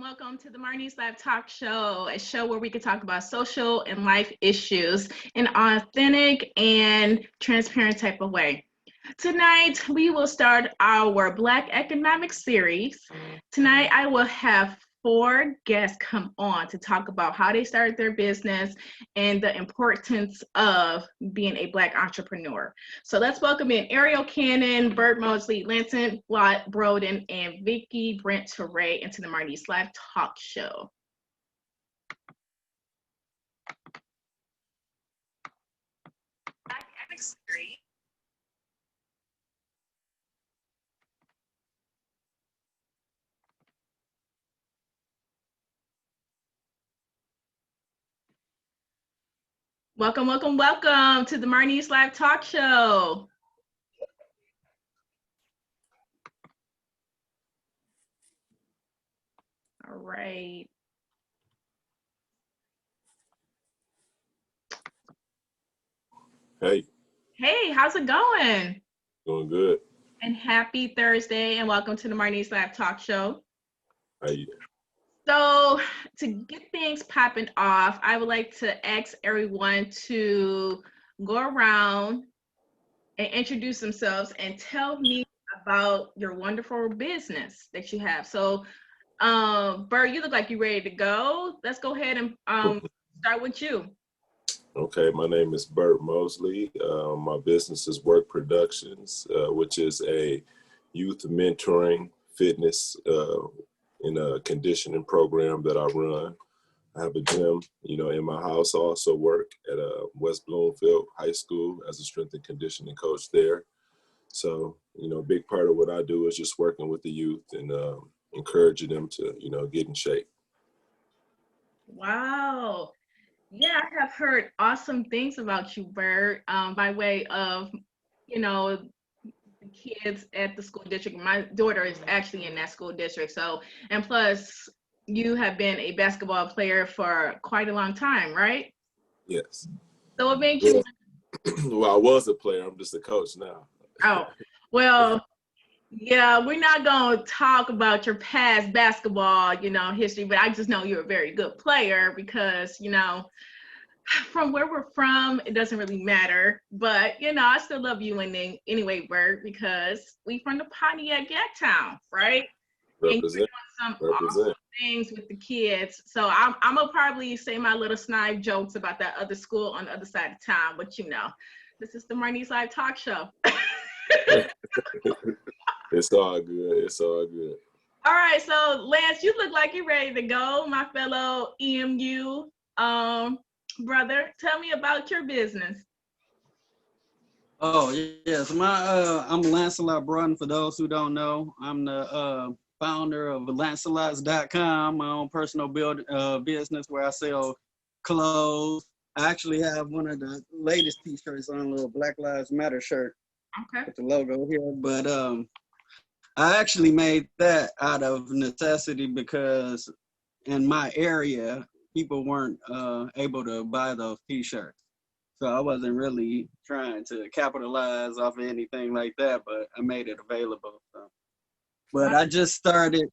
Welcome to the Marnese Live Talkshow, a show where we can talk about social and life issues in an authentic and transparent type of way. Tonight, we will start our Black Economic Series. Tonight, I will have 4 guests come on to talk about how they started their business and the importance of being a Black entrepreneur. So let's welcome in Aryale, Bert, Mosley, Lancelot'z, Broaden, and Vickie, Brent, Touray into the Marnese Live Talk Show. Black Economic Series. Welcome to the Marnese Live Talk Show. All right. Hey. Hey, how's it going? Doing good. And happy Thursday, and welcome to the Marnese Live Talk Show. How you? So to get things popping off, I would like to ask everyone to go around and introduce themselves and tell me about your wonderful business that you have. So, Bert, you look like you're ready to go. Let's go ahead and start with you. Okay, my name is Bert Mosley. My business is Work Productions, which is a youth mentoring, fitness, in a conditioning program that I run. I have a gym, in my house. I also work at West Bloomfield High School as a strength and conditioning coach there. So, a big part of what I do is just working with the youth and encouraging them to, get in shape. Wow. Yeah, I have heard awesome things about you, Bert, by way of, the kids at the school district. My daughter is actually in that school district. So, and plus, you have been a basketball player for quite a long time, right? Yes. So what made you? Well, I was a player. I'm just a coach now. Oh, well, yeah, we're not going to talk about your past basketball, history, but I just know you're a very good player because, from where we're from, it doesn't really matter. But, I still love you anyway, Bert, because we from the Pontiac town, right? Represent. And you're doing some awesome things with the kids. So I'm going to probably say my little snide jokes about that other school on the other side of town. But, this is the Marnese Live Talk Show. It's all good. It's all good. All right. So, Lance, you look like you're ready to go, my fellow EMU brother. Tell me about your business. Oh, yes. I'm Lancelot Broaden, for those who don't know. I'm the founder of Lancelot'z.com, my own personal business where I sell clothes. I actually have one of the latest t-shirts on, a little Black Lives Matter shirt Okay. with the logo here. But I actually made that out of necessity because in my area, people weren't able to buy those t-shirts. So I wasn't really trying to capitalize off of anything like that, but I made it available. So. But I started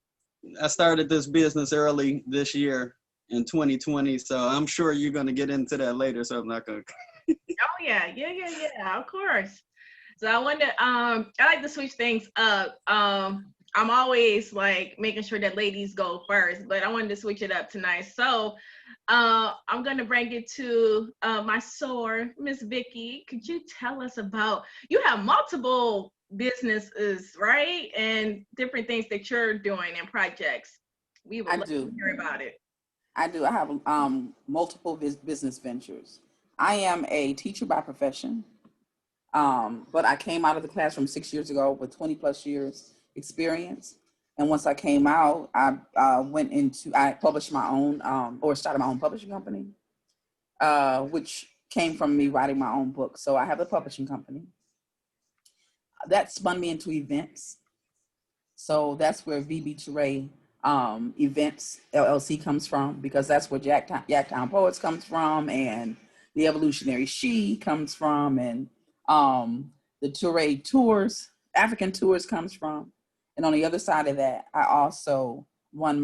this business early this year in 2020. So I'm sure you're going to get into that later. So I'm not going to. Oh yeah, of course. So I wonder, I like to switch things up. I'm always like making sure that ladies go first, but I wanted to switch it up tonight. So I'm gonna bring it to my soar, Miss Vickie. Could you tell us about, you have multiple businesses, right? And different things that you're doing and projects. We would love to hear about it. I do. I have multiple business ventures. I am a teacher by profession, but I came out of the classroom 6 years ago with 20 plus years experience. And once I came out, I published my own, or started my own publishing company, which came from me writing my own book. So I have a publishing company. That spun me into events. So that's where VB Touray Events LLC comes from, because that's where Jacktown Poets comes from, and the Evolutionary She comes from, and the Touray Tours, African Tours comes from. And on the other side of that, I also run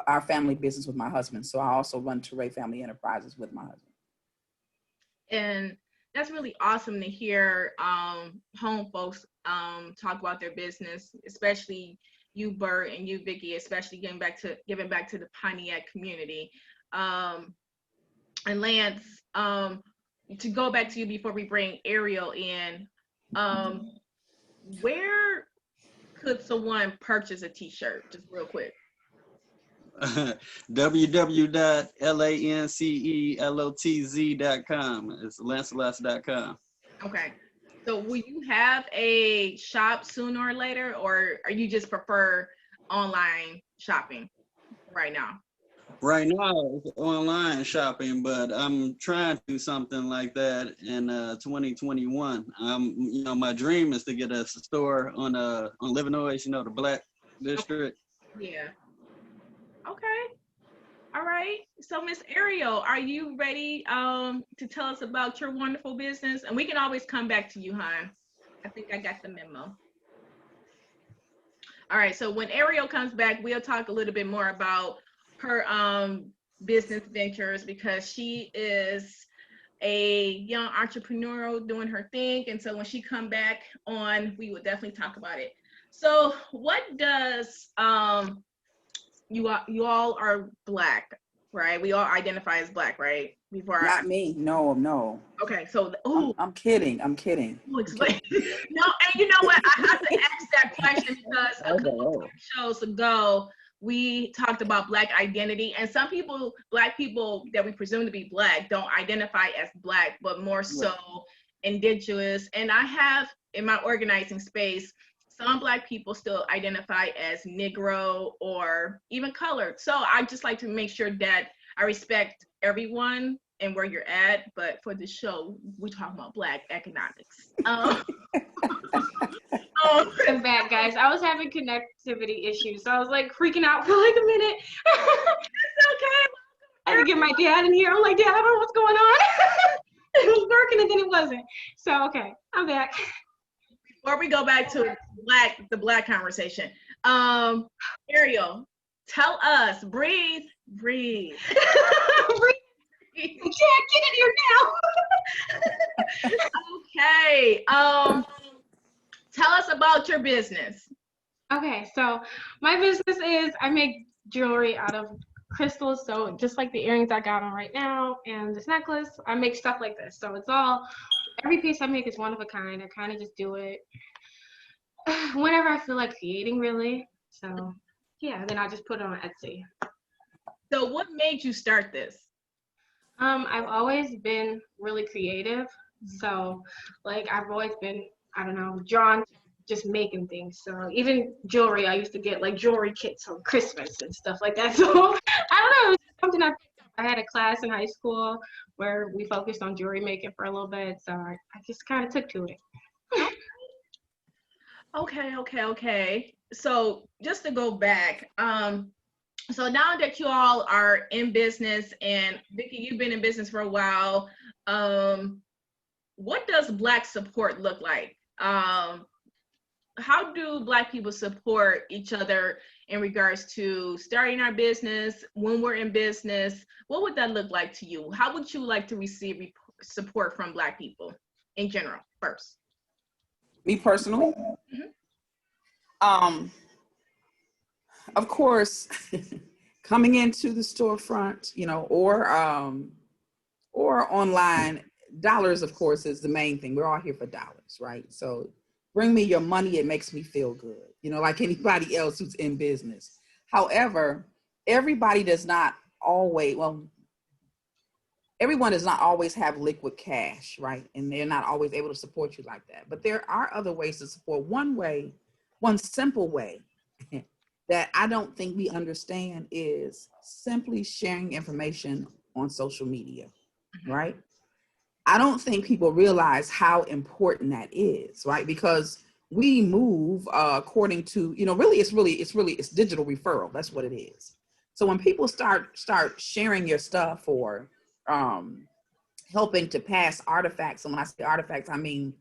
our family business with my husband. So I also run Touray Family Enterprises with my husband. And that's really awesome to hear home folks talk about their business, especially you, Bert, and you, Vickie, especially giving back to the Pontiac community. And Lance, to go back to you before we bring Aryale in, where could someone purchase a t-shirt, just real quick? www.lancelotz.com. It's Lancelot'z.com. Okay. So will you have a shop sooner or later, or you just prefer online shopping right now? Right now, it's online shopping, but I'm trying to do something like that in 2021. My dream is to get a store on Livernois, the Black District. Yeah. Okay. All right. So Miss Aryale, are you ready to tell us about your wonderful business? And we can always come back to you, hon. I think I got the memo. All right. So when Aryale comes back, we'll talk a little bit more about her business ventures, because she is a young entrepreneur doing her thing. And so when she come back on, we would definitely talk about it. So what does you all are Black, right? We all identify as Black, right? Not me. No. Okay, so I'm kidding. Explain. No, and you know what? I have to ask that question because a couple of shows ago we talked about Black identity, and some people, Black people that we presume to be Black, don't identify as Black, but more so Indigenous. And I have in my organizing space, some Black people still identify as Negro or even colored. So I just like to make sure that I respect everyone and where you're at. But for the show, we're talking about Black economics. I'm back, guys. I was having connectivity issues, so I was like freaking out for like a minute. It's okay. I had to get my dad in here. I'm like, Dad, I don't know what's going on. It was working and then it wasn't. So okay, I'm back. Before we go back to the Black conversation, Aryale, tell us, breathe. Breathe. I can't get in here now. Okay. Tell us about your business. Okay, so my business is I make jewelry out of crystals. So just like the earrings I got on right now and this necklace, I make stuff like this. So it's all, every piece I make is one of a kind. I kind of just do it whenever I feel like creating, really. So yeah, then I just put it on Etsy. So what made you start this? I've always been really creative. So like I've always been, I don't know, drawn to just making things. So even jewelry, I used to get like jewelry kits on Christmas and stuff like that. So I don't know, it was something I had a class in high school where we focused on jewelry making for a little bit. So I just kind of took to it. Okay. So just to go back, so now that you all are in business, and Vickie, you've been in business for a while, what does Black support look like? How do Black people support each other in regards to starting our business, when we're in business? What would that look like to you? How would you like to receive support from Black people in general first? Me personally, of course, coming into the storefront, you know, or online, dollars, of course, is the main thing. We're all here for dollars, right? So bring me your money. It makes me feel good, you know, like anybody else who's in business. However, everybody does not always, well, everyone does not always have liquid cash, right? And they're not always able to support you like that. But there are other ways to support. One simple way that I don't think we understand is simply sharing information on social media, right? I don't think people realize how important that is, right? Because we move according to, you know, it's digital referral. That's what it is. So when people start sharing your stuff or helping to pass artifacts, and when I say artifacts, I mean,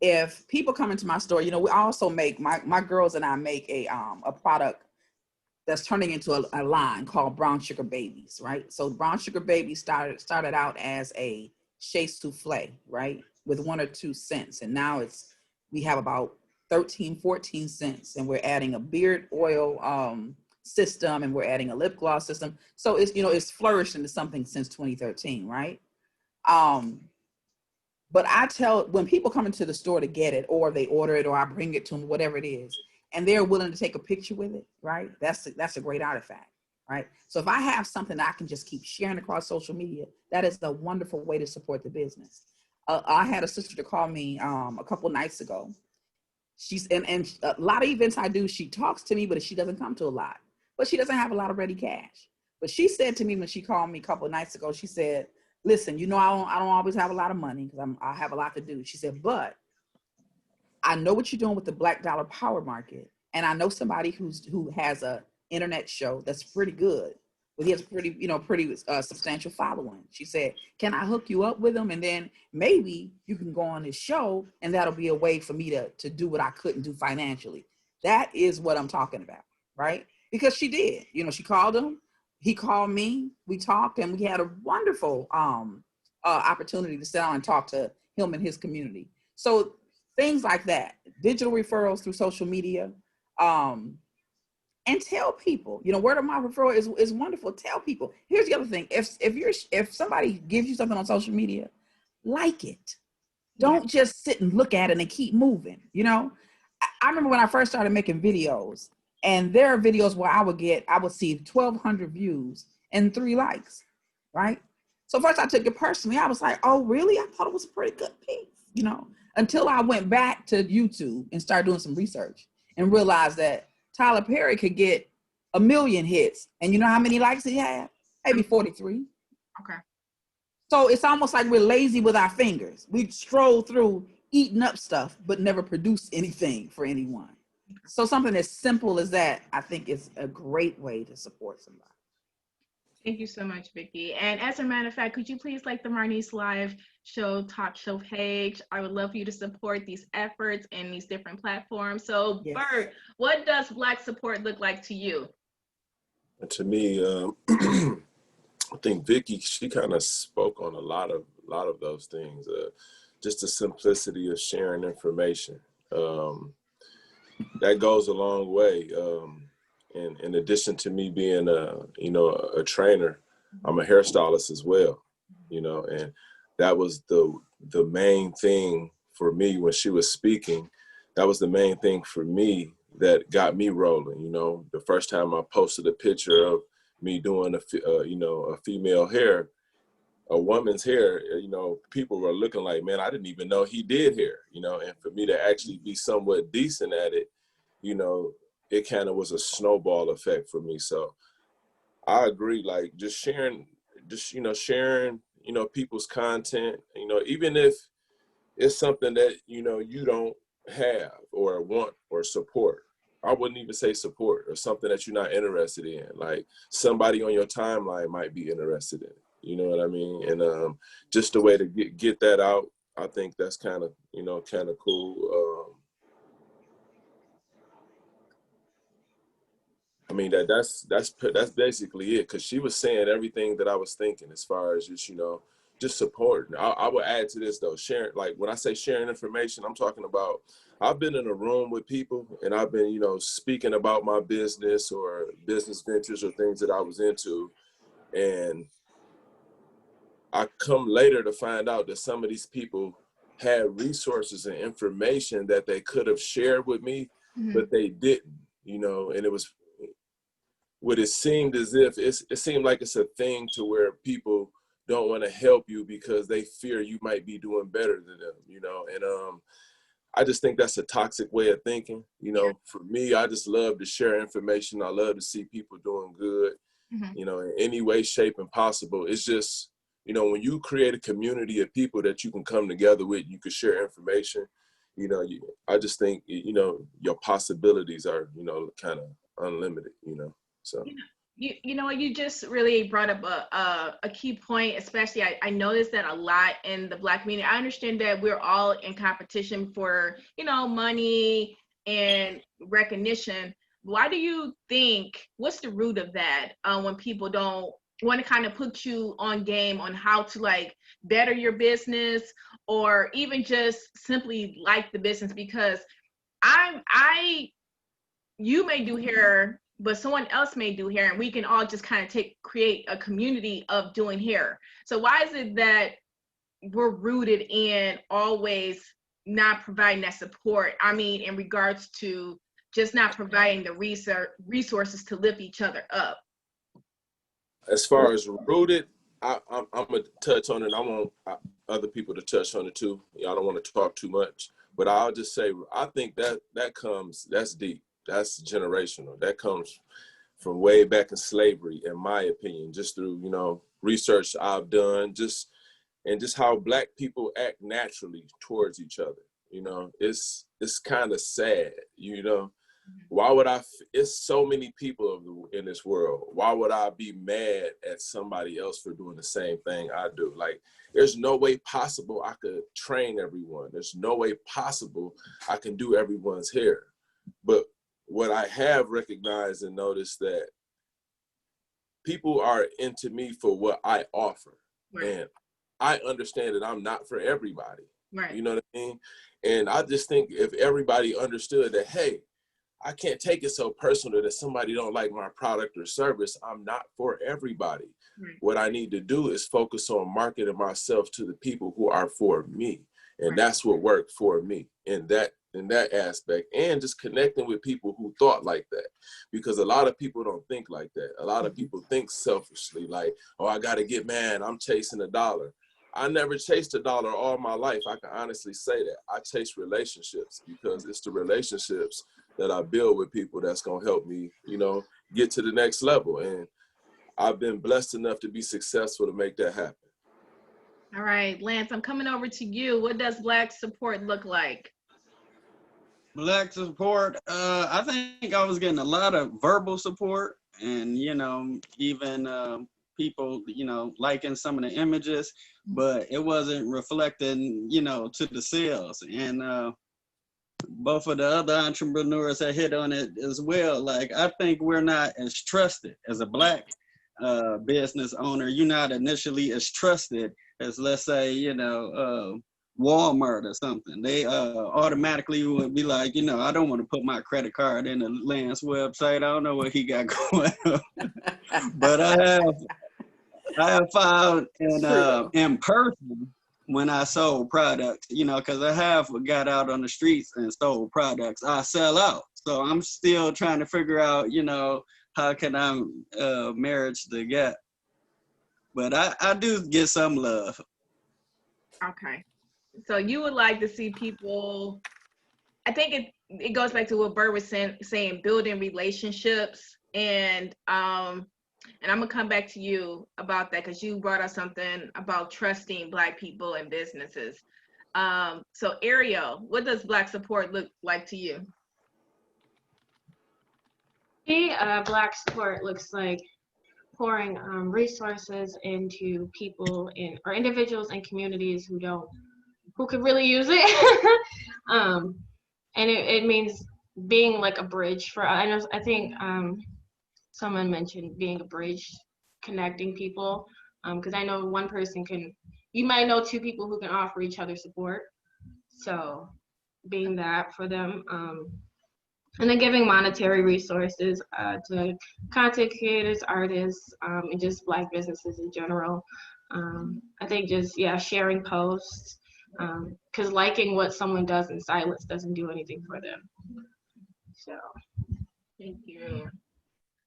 if people come into my store, you know, we also make, my girls and I make a product that's turning into a line called Brown Sugar Babies, right? So Brown Sugar Babies started out as a shea souffle, right? With 1 or 2 cents. And now we have about 13, 14 cents. And we're adding a beard oil system, and we're adding a lip gloss system. So it's, you know, it's flourished into something since 2013, right? But I tell, when people come into the store to get it, or they order it, or I bring it to them, whatever it is, and they're willing to take a picture with it, right? That's a great artifact, right? So if I have something I can just keep sharing across social media, that is a wonderful way to support the business. I had a sister to call me a couple nights ago. She's and a lot of events I do, she talks to me, but she doesn't come to a lot. But she doesn't have a lot of ready cash. But she said to me when she called me a couple of nights ago, she said, listen, you know, I don't always have a lot of money because I have a lot to do. She said, but I know what you're doing with the Black Dollar Power Market. And I know somebody who has a internet show that's pretty good, but he has pretty substantial following. She said, can I hook you up with him? And then maybe you can go on his show, and that'll be a way for me to do what I couldn't do financially. That is what I'm talking about, right? Because she did, you know, she called him, he called me, we talked, and we had a wonderful opportunity to sit down and talk to him and his community. So things like that, digital referrals through social media, and tell people, you know, word of mouth referral is wonderful. Tell people. Here's the other thing. If somebody gives you something on social media, like it. Don't just sit and look at it and keep moving. You know, I remember when I first started making videos, and there are videos where I would see 1,200 views and 3 likes, right? So first I took it personally. I was like, oh, really? I thought it was a pretty good piece, you know, until I went back to YouTube and started doing some research and realized that Tyler Perry could get 1 million hits. And you know how many likes he had? Maybe 43. Okay. So it's almost like we're lazy with our fingers. We stroll through eating up stuff, but never produce anything for anyone. So something as simple as that, I think, is a great way to support somebody. Thank you so much, Vickie. And as a matter of fact, could you please like the Marnese Live Talk Show page? I would love for you to support these efforts and these different platforms. So, yes. Bert, what does Black support look like to you? To me, I think Vickie, she kind of spoke on a lot of those things. Just the simplicity of sharing information. That goes a long way. And in addition to me being a trainer, I'm a hairstylist as well, you know, and that was the main thing for me when she was speaking. That was the main thing for me that got me rolling. You know, the first time I posted a picture of me doing a female hair, a woman's hair, you know, people were looking like, man, I didn't even know he did hair, you know, and for me to actually be somewhat decent at it, you know, it kind of was a snowball effect for me. So I agree, like just sharing, you know, people's content, you know, even if it's something that, you know, you don't have or want or support. I wouldn't even say support, or something that you're not interested in. Like somebody on your timeline might be interested in it. You know what I mean? And just a way to get that out, I think that's kind of, you know, kind of cool. I mean, that's basically it, because she was saying everything that I was thinking as far as just, you know, just support. I would add to this though, sharing, like when I say sharing information, I'm talking about, I've been in a room with people and I've been, you know, speaking about my business or business ventures or things that I was into. And I come later to find out that some of these people had resources and information that they could have shared with me, but they didn't, you know, and it was what it seemed as if it seemed like it's a thing to where people don't want to help you because they fear you might be doing better than them, you know. And I just think that's a toxic way of thinking. You know, for me, I just love to share information. I love to see people doing good, you know, in any way, shape, and possible. It's just, you know, when you create a community of people that you can come together with, you can share information, you know, I just think, you know, your possibilities are, you know, kind of unlimited, you know. So you know, you just really brought up a key point, especially I noticed that a lot in the Black community. I understand that we're all in competition for, you know, money and recognition. Why do you think, what's the root of that, when people don't want to kind of put you on game on how to like better your business, or even just simply like the business? Because you may do hair, but someone else may do hair, and we can all just kind of create a community of doing hair. So why is it that we're rooted in always not providing that support? I mean, in regards to just not providing the resources to lift each other up. As far as rooted, I'm gonna touch on it. I want other people to touch on it too. Y'all don't want to talk too much, but I'll just say I think that's deep. That's generational. That comes from way back in slavery, in my opinion, just through, you know, research I've done, just how Black people act naturally towards each other. You know, it's kind of sad, you know. Why would it's so many people in this world. Why would I be mad at somebody else for doing the same thing I do? Like, there's no way possible I could train everyone. There's no way possible I can do everyone's hair. But what I have recognized and noticed, that people are into me for what I offer. Right. And I understand that I'm not for everybody. Right. You know what I mean? And I just think if everybody understood that, hey, I can't take it so personal that somebody don't like my product or service. I'm not for everybody. Right. What I need to do is focus on marketing myself to the people who are for me. And that's what worked for me in that aspect, and just connecting with people who thought like that, because a lot of people don't think like that. A lot of people think selfishly, like, oh, I got to get mad, I'm chasing $1. I never chased $1 all my life. I can honestly say that. I chase relationships, because it's the relationships that I build with people that's going to help me, you know, get to the next level. And I've been blessed enough to be successful to make that happen. All right, Lance, I'm coming over to you. What does Black support look like? Black support, I think I was getting a lot of verbal support, and, you know, even people, you know, liking some of the images, but it wasn't reflecting, you know, to the sales. And both of the other entrepreneurs that hit on it as well. Like, I think we're not as trusted as a Black business owner. You're not initially as trusted as, let's say, you know, Walmart or something. They automatically would be like, you know, I don't want to put my credit card in the Lance website. I don't know what he got going on. But I have found in person, when I sold products, you know, because I have got out on the streets and sold products, I sell out. So I'm still trying to figure out, you know, how can I marriage the gap. But I do get some love. Okay. So you would like to see people, I think it goes back to what Bert was saying, building relationships. And I'm gonna come back to you about that because you brought up something about trusting Black people and businesses. So Aryale, what does Black support look like to you? Black support looks like pouring resources into people or individuals and communities who could really use it. And it means being like a bridge for, I think someone mentioned being a bridge, connecting people. Because I know one person you might know two people who can offer each other support. So being that for them. And then giving monetary resources to content creators, artists, and just Black businesses in general. I think just, sharing posts, because liking what someone does in silence doesn't do anything for them. So. Thank you.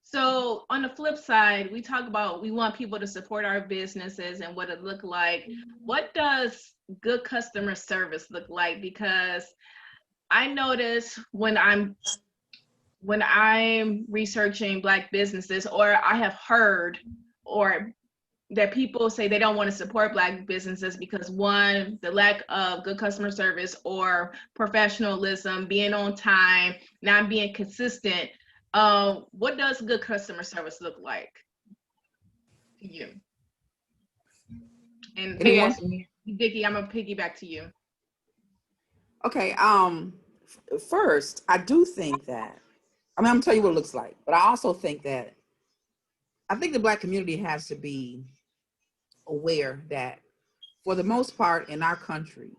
So on the flip side, we talk about we want people to support our businesses and what it look like. What does good customer service look like? Because I notice when I'm researching Black businesses, or I have heard or that people say they don't want to support Black businesses because one, the lack of good customer service or professionalism, being on time, not being consistent. What does good customer service look like to you? And Vickie, I'm gonna piggyback to you. Okay. First, I do think that, I'm gonna tell you what it looks like, but I also think that I think the Black community has to be aware that for the most part in our country,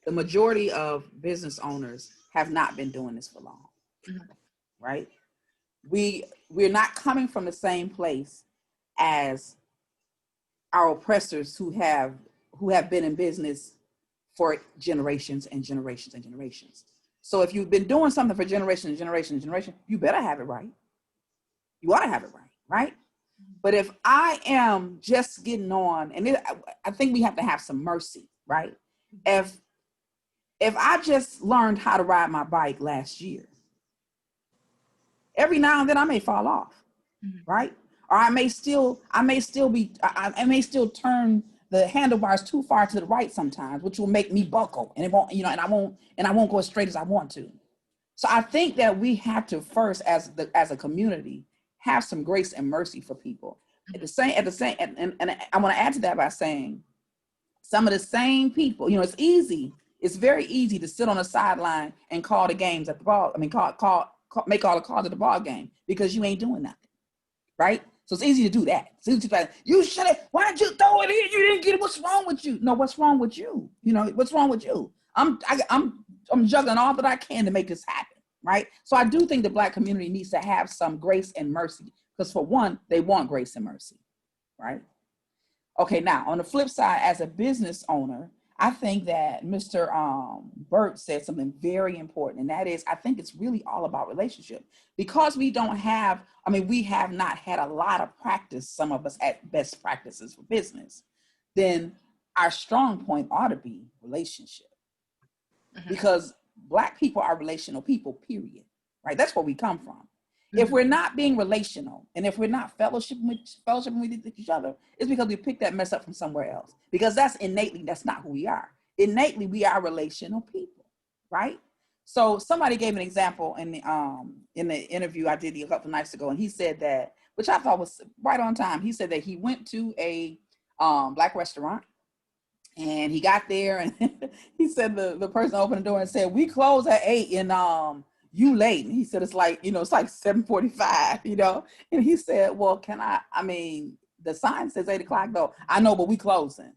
the majority of business owners have not been doing this for long, right? We're not coming from the same place as our oppressors who have been in business for generations and generations and generations. So if you've been doing something for generation and generation and generation, you better have it right. You ought to have it right, right? But if I am just getting on, and I think we have to have some mercy, right? If I just learned how to ride my bike last year, every now and then I may fall off, right? Or I may still turn the handlebars too far to the right sometimes, which will make me buckle, and it won't, and I won't go as straight as I want to. So I think that we have to first, as a community, have some grace and mercy for people. And I want to add to that by saying some of the same people, it's very easy to sit on the sideline and call the games at the ball. Make all the calls at the ball game because you ain't doing nothing, right? So it's easy to do that. It's easy to like, you should have, why did you throw it in? You didn't get it. What's wrong with you? No, what's wrong with you? What's wrong with you? I'm juggling all that I can to make this happen, right? So I do think the Black community needs to have some grace and mercy because for one, they want grace and mercy, right? Okay, now on the flip side, as a business owner, I think that Mr. Bert said something very important, and that is, I think it's really all about relationship. Because we have not had a lot of practice, some of us, at best practices for business, then our strong point ought to be relationship. Because Black people are relational people, period, right? That's where we come from. If we're not being relational, and if we're not fellowshipping with each other, it's because we picked that mess up from somewhere else. Because that's not who we are. Innately, we are relational people, right? So somebody gave an example in the interview I did a couple nights ago, and he said that, which I thought was right on time. He said that he went to a Black restaurant, and he got there, and he said the person opened the door and said, "We close at 8, and you late." And he said, it's like 7:45, and he said, "Well, the sign says 8 o'clock though." "I know, but we closing."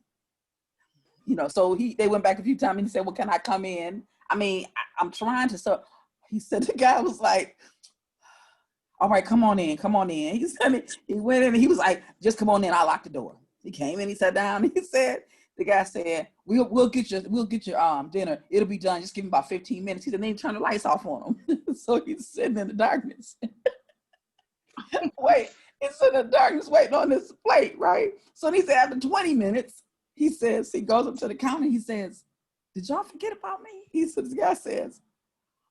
So they went back a few times and he said, "Well, can I come in? I'm trying to." So he said, the guy was like, "All right, come on in. He said, he went in and he was like, "Just come on in, I'll lock the door." He came in, he sat down, and the guy said, we'll get your dinner. It'll be done. Just give him about 15 minutes. He said, "Then turn the lights off on him." So he's sitting in the darkness. Wait, He's in the darkness waiting on this plate, right? So he said after 20 minutes, he says, he goes up to the counter, he says, did y'all forget about me? He said, this guy says,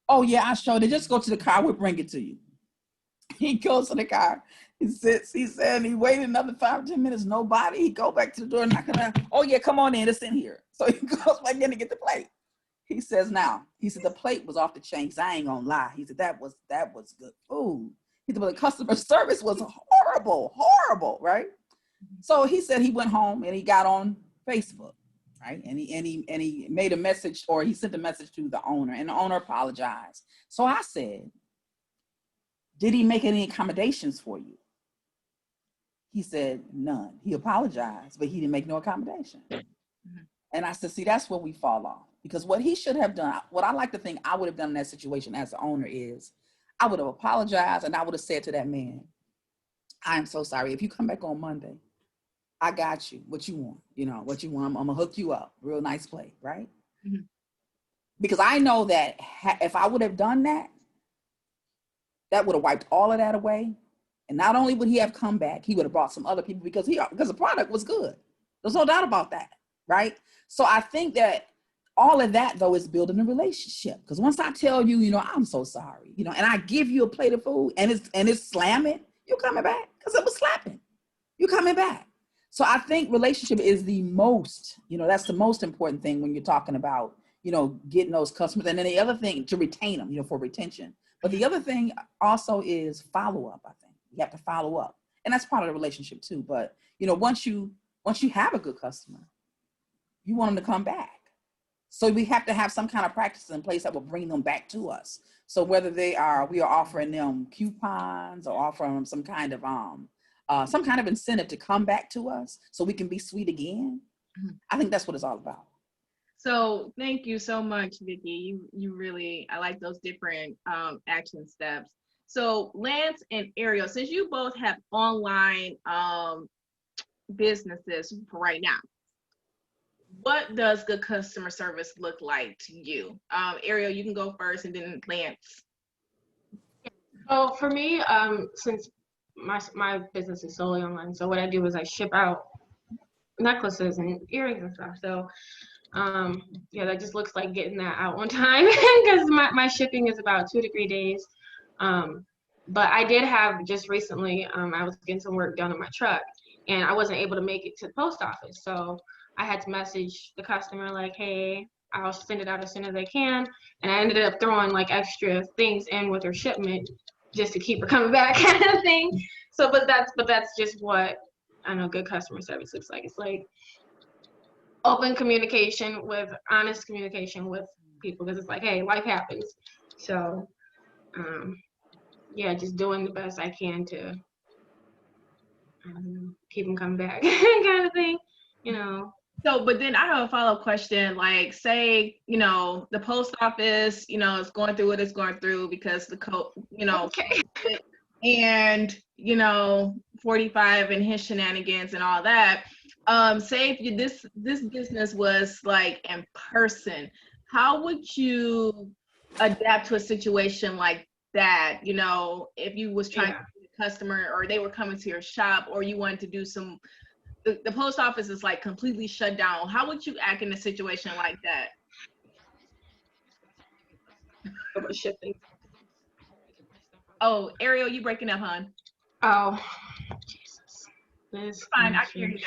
oh yeah, I showed it. Just go to the car, we'll bring it to you. He goes to the car. He sits, he said, he waited another 5 or 10 minutes, nobody. He go back to the door, knocking on, oh yeah, come on in, it's in here. So he goes back in to get the plate. He says, he said, the plate was off the chain, because I ain't gonna lie. He said, that was good food. He said, but the customer service was horrible, right? So he said he went home and he got on Facebook, right? And he made a message, or he sent a message to the owner, and the owner apologized. So I said, did he make any accommodations for you? He said, none. He apologized, but he didn't make no accommodation. Mm-hmm. And I said, see, that's where we fall off. Because what he should have done, what I like to think I would have done in that situation as the owner is, I would have apologized and I would have said to that man, I am so sorry. If you come back on Monday, I got you. What you want? You know, what you want, I'm gonna hook you up. Real nice play, right? Mm-hmm. Because I know that if I would have done that, that would have wiped all of that away. And not only would he have come back, he would have brought some other people because the product was good. There's no doubt about that, right? So I think that all of that, though, is building a relationship. Because once I tell you, you know, I'm so sorry, you know, and I give you a plate of food and it's slamming, you're coming back because it was slapping. You're coming back. So I think relationship is the most, you know, that's the most important thing when you're talking about, you know, getting those customers. And then the other thing, to retain them, you know, for retention. But the other thing also is follow up, I think. You have to follow up. And that's part of the relationship too. But, you know, once you have a good customer, you want them to come back. So we have to have some kind of practice in place that will bring them back to us. So whether we are offering them coupons or offering them some kind of incentive to come back to us so we can be sweet again. Mm-hmm. I think that's what it's all about. So thank you so much, Vickie. You really, I like those different action steps. So Lance and Aryale, since you both have online businesses right now, what does good customer service look like to you? Aryale, you can go first, and then Lance. So for me, since my business is solely online, so what I do is I ship out necklaces and earrings and stuff. So yeah, that just looks like getting that out on time because my shipping is about 2 to 3 days. But I did have just recently, I was getting some work done on my truck and I wasn't able to make it to the post office. So I had to message the customer like, hey, I'll send it out as soon as I can. And I ended up throwing like extra things in with her shipment just to keep her coming back kind of thing. So, but that's just what I know good customer service looks like. It's like open communication with honest communication with people because it's like, hey, life happens. So, yeah, just doing the best I can to keep them coming back kind of thing, you know. So, but then I have a follow-up question, like say, you know, the post office, you know, is going through what it's going through because the code, you know, okay. And, you know, 45 and his shenanigans and all that. Say if this business was like in person, how would you adapt to a situation like that? You know, if you was trying to be a customer or they were coming to your shop or you wanted to do some, the post office is like completely shut down. How would you act in a situation like that? Oh, Aryale, you breaking up, hon? Oh, Jesus. This fine, I can hear you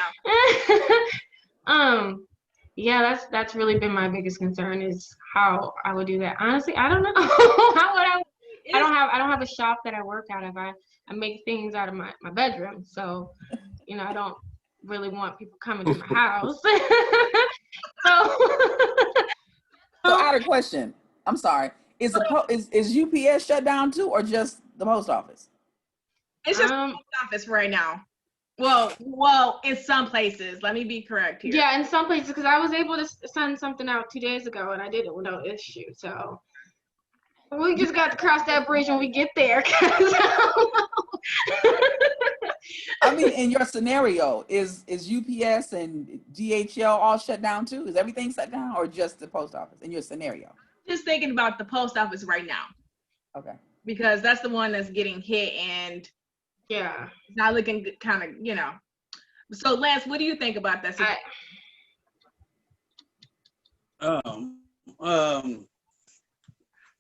now. Yeah, that's really been my biggest concern is how I would do that. Honestly, I don't know. How would I? I don't have a shop that I work out of. I make things out of my bedroom. So, you know, I don't really want people coming to my house. So I had a question. I'm sorry. Is UPS shut down too, or just the post office? It's just the post office right now. Well, in some places. Let me be correct here. Yeah, in some places, because I was able to send something out 2 days ago, and I did it without issue. So we just got to cross that bridge when we get there. I mean, in your scenario, is UPS and DHL all shut down too? Is everything shut down, or just the post office? In your scenario, just thinking about the post office right now. Okay. Because that's the one that's getting hit, and Yeah. It's not looking good, kind of, you know. So Lance, what do you think about that situation?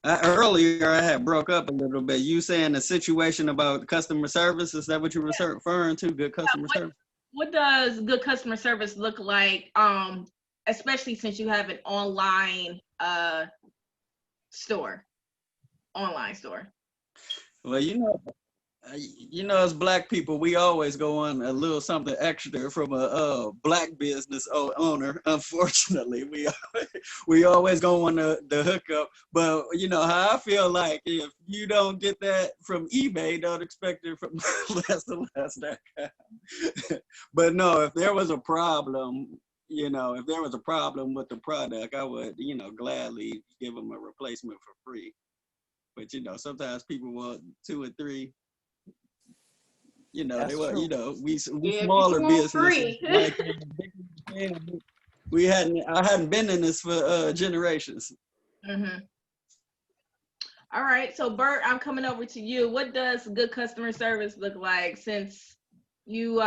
Earlier I had broke up a little bit. You saying the situation about customer service, is that what you were referring to? Good customer service? What does good customer service look like, especially since you have an online store, online store? Well, as Black people, we always go on a little something extra from a Black business owner. Unfortunately, we always go on the hookup. But you know how I feel like if you don't get that from eBay, don't expect it from less. But no, if there was a problem, if there was a problem with the product, I would, gladly give them a replacement for free. But sometimes people want 2 or 3. That's they want, true. we smaller businesses. Like, I hadn't been in this for generations. Mm-hmm. All right, so Bert, I'm coming over to you. What does good customer service look like, since you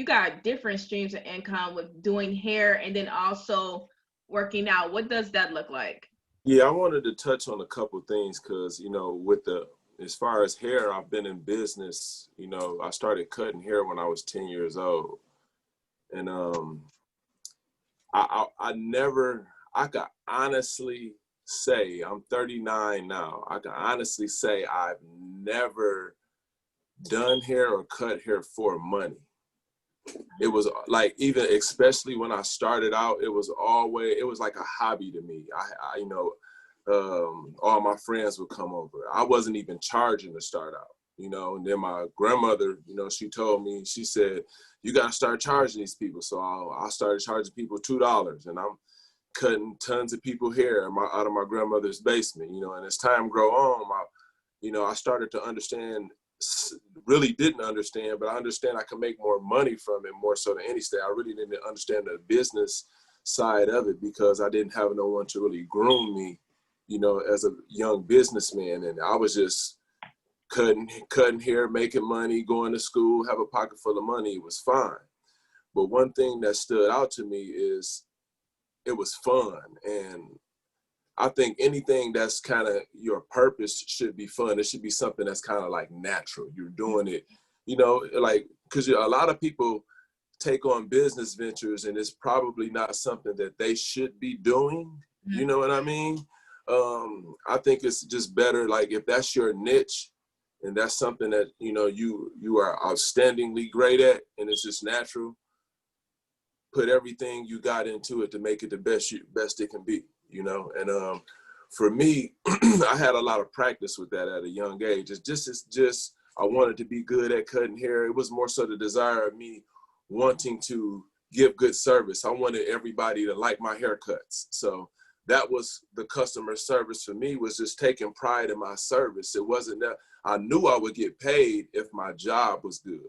got different streams of income with doing hair and then also working out? What does that look like? Yeah, I wanted to touch on a couple of things because, as far as hair, I've been in business. I started cutting hair when I was 10 years old. And I could honestly say, I'm 39 now, I can honestly say I've never done hair or cut hair for money. It was like, even especially when I started out, it was like a hobby to me. All my friends would come over. I wasn't even charging to start out, and then my grandmother, she told me, she said, you got to start charging these people. So I started charging people $2, and I'm cutting tons of people hair out of my grandmother's basement, and as time grow on, I started to understand, really didn't understand, but I understand I can make more money from it, more so than any state. I really didn't understand the business side of it because I didn't have no one to really groom me, as a young businessman. And I was just cutting hair, making money, going to school, have a pocket full of money. It was fine. But one thing that stood out to me is it was fun. And I think anything that's kind of your purpose should be fun. It should be something that's kind of like natural. You're doing it, like, because a lot of people take on business ventures and it's probably not something that they should be doing. You know what I mean? I think it's just better, like, if that's your niche and that's something that, you are outstandingly great at and it's just natural, put everything you got into it to make it the best it can be. And for me, I had a lot of practice with that at a young age. It's just I wanted to be good at cutting hair. It was more so the desire of me wanting to give good service. I wanted everybody to like my haircuts. So that was the customer service for me, was just taking pride in my service. It wasn't that I knew I would get paid if my job was good.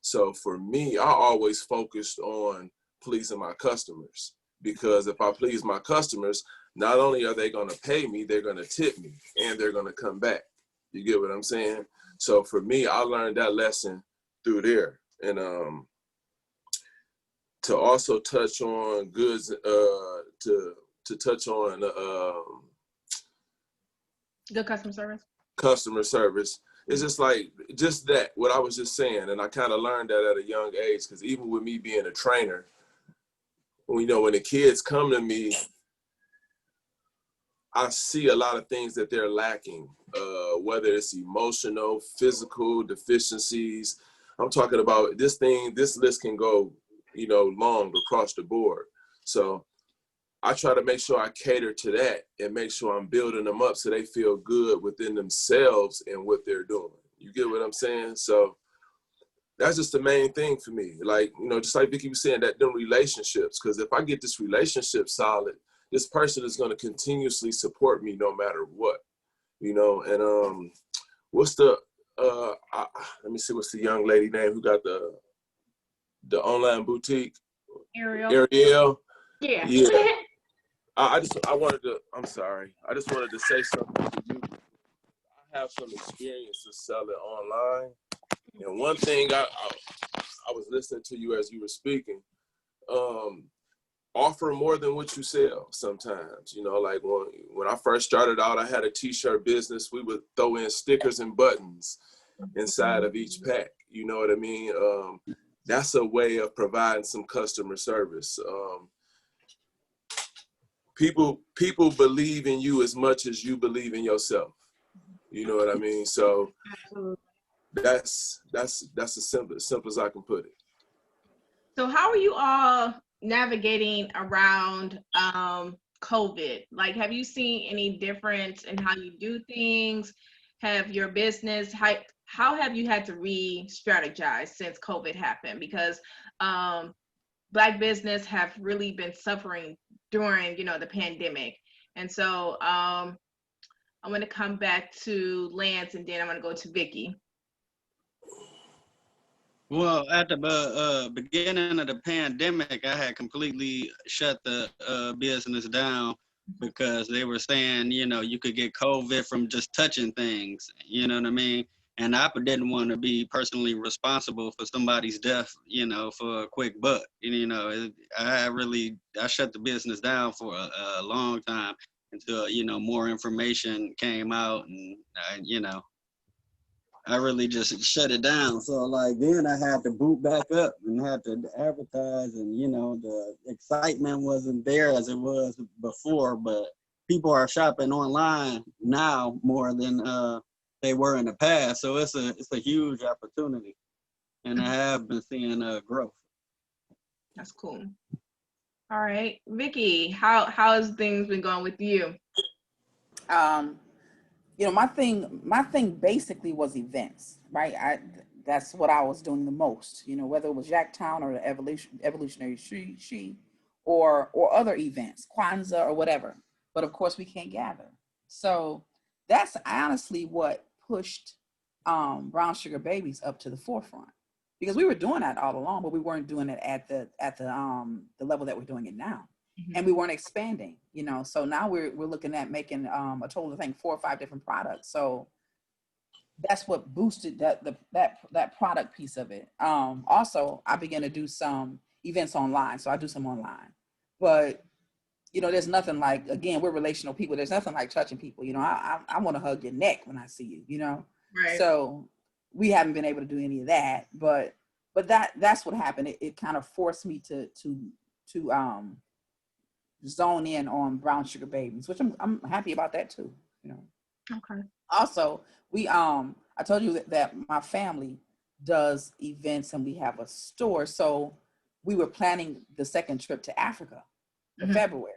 So for me, I always focused on pleasing my customers, because if I please my customers, not only are they going to pay me, they're going to tip me and they're going to come back. You get what I'm saying? So for me, I learned that lesson through there. And to also touch on goods, to touch on good customer service. Customer service. It's just like, just that, what I was just saying. And I kind of learned that at a young age, because even with me being a trainer, when the kids come to me, I see a lot of things that they're lacking, whether it's emotional, physical deficiencies. I'm talking about this list can go, long across the board. So I try to make sure I cater to that and make sure I'm building them up so they feel good within themselves and what they're doing. You get what I'm saying? So that's just the main thing for me. Like, just like Vickie was saying, that them relationships, because if I get this relationship solid, this person is going to continuously support me no matter what, and what's the, let me see, what's the young lady name who got the online boutique? Aryale. Yeah. I just wanted to say something to you. I have some experience of selling online, And one thing I was listening to you as you were speaking, offer more than what you sell sometimes. You know, like when I first started out, I had a t-shirt business. We would throw in stickers and buttons inside of each pack. You know what I mean? That's a way of providing some customer service. People believe in you as much as you believe in yourself. You know what I mean? So that's as simple as I can put it. So how are you all navigating around COVID? Like, have you seen any difference in how you do things? Have your business, how have you had to re-strategize since COVID happened? Because Black business have really been suffering during, you know, the pandemic. And so I'm going to come back to Lance, and then I'm going to go to Vickie. Well, at the beginning of the pandemic, I had completely shut the business down because they were saying, you know, you could get COVID from just touching things, you know what I mean? And I didn't want to be personally responsible for somebody's death, you know, for a quick buck. You know, I shut the business down for a long time until, you know, more information came out, and, you know, I really just shut it down. So like then I had to boot back up and had to advertise, and you know, the excitement wasn't there as it was before, but people are shopping online now more than they were in the past. So it's a huge opportunity, and I have been seeing growth. That's cool. All right, Vickie, how has things been going with you? You know, my thing basically was events, right? That's what I was doing the most, you know, whether it was Jacktown or the Evolutionary She or other events, Kwanzaa or whatever. But of course we can't gather. So that's honestly what pushed Brown Sugar Babies up to the forefront, because we were doing that all along, but we weren't doing it at the level that we're doing it now. And we weren't expanding, you know. So now we're looking at making a total of, I think, 4 or 5 different products. So that's what boosted that product piece of it. Also, I began to do some events online. So I do some online, but you know, there's nothing like, again, we're relational people. There's nothing like touching people. You know, I want to hug your neck when I see you. You know, Right. So we haven't been able to do any of that, but that's what happened. It kind of forced me to zone in on Brown Sugar Babies, which I'm happy about that too, you know. Okay. Also, we I told you that my family does events and we have a store, so we were planning the second trip to Africa in February.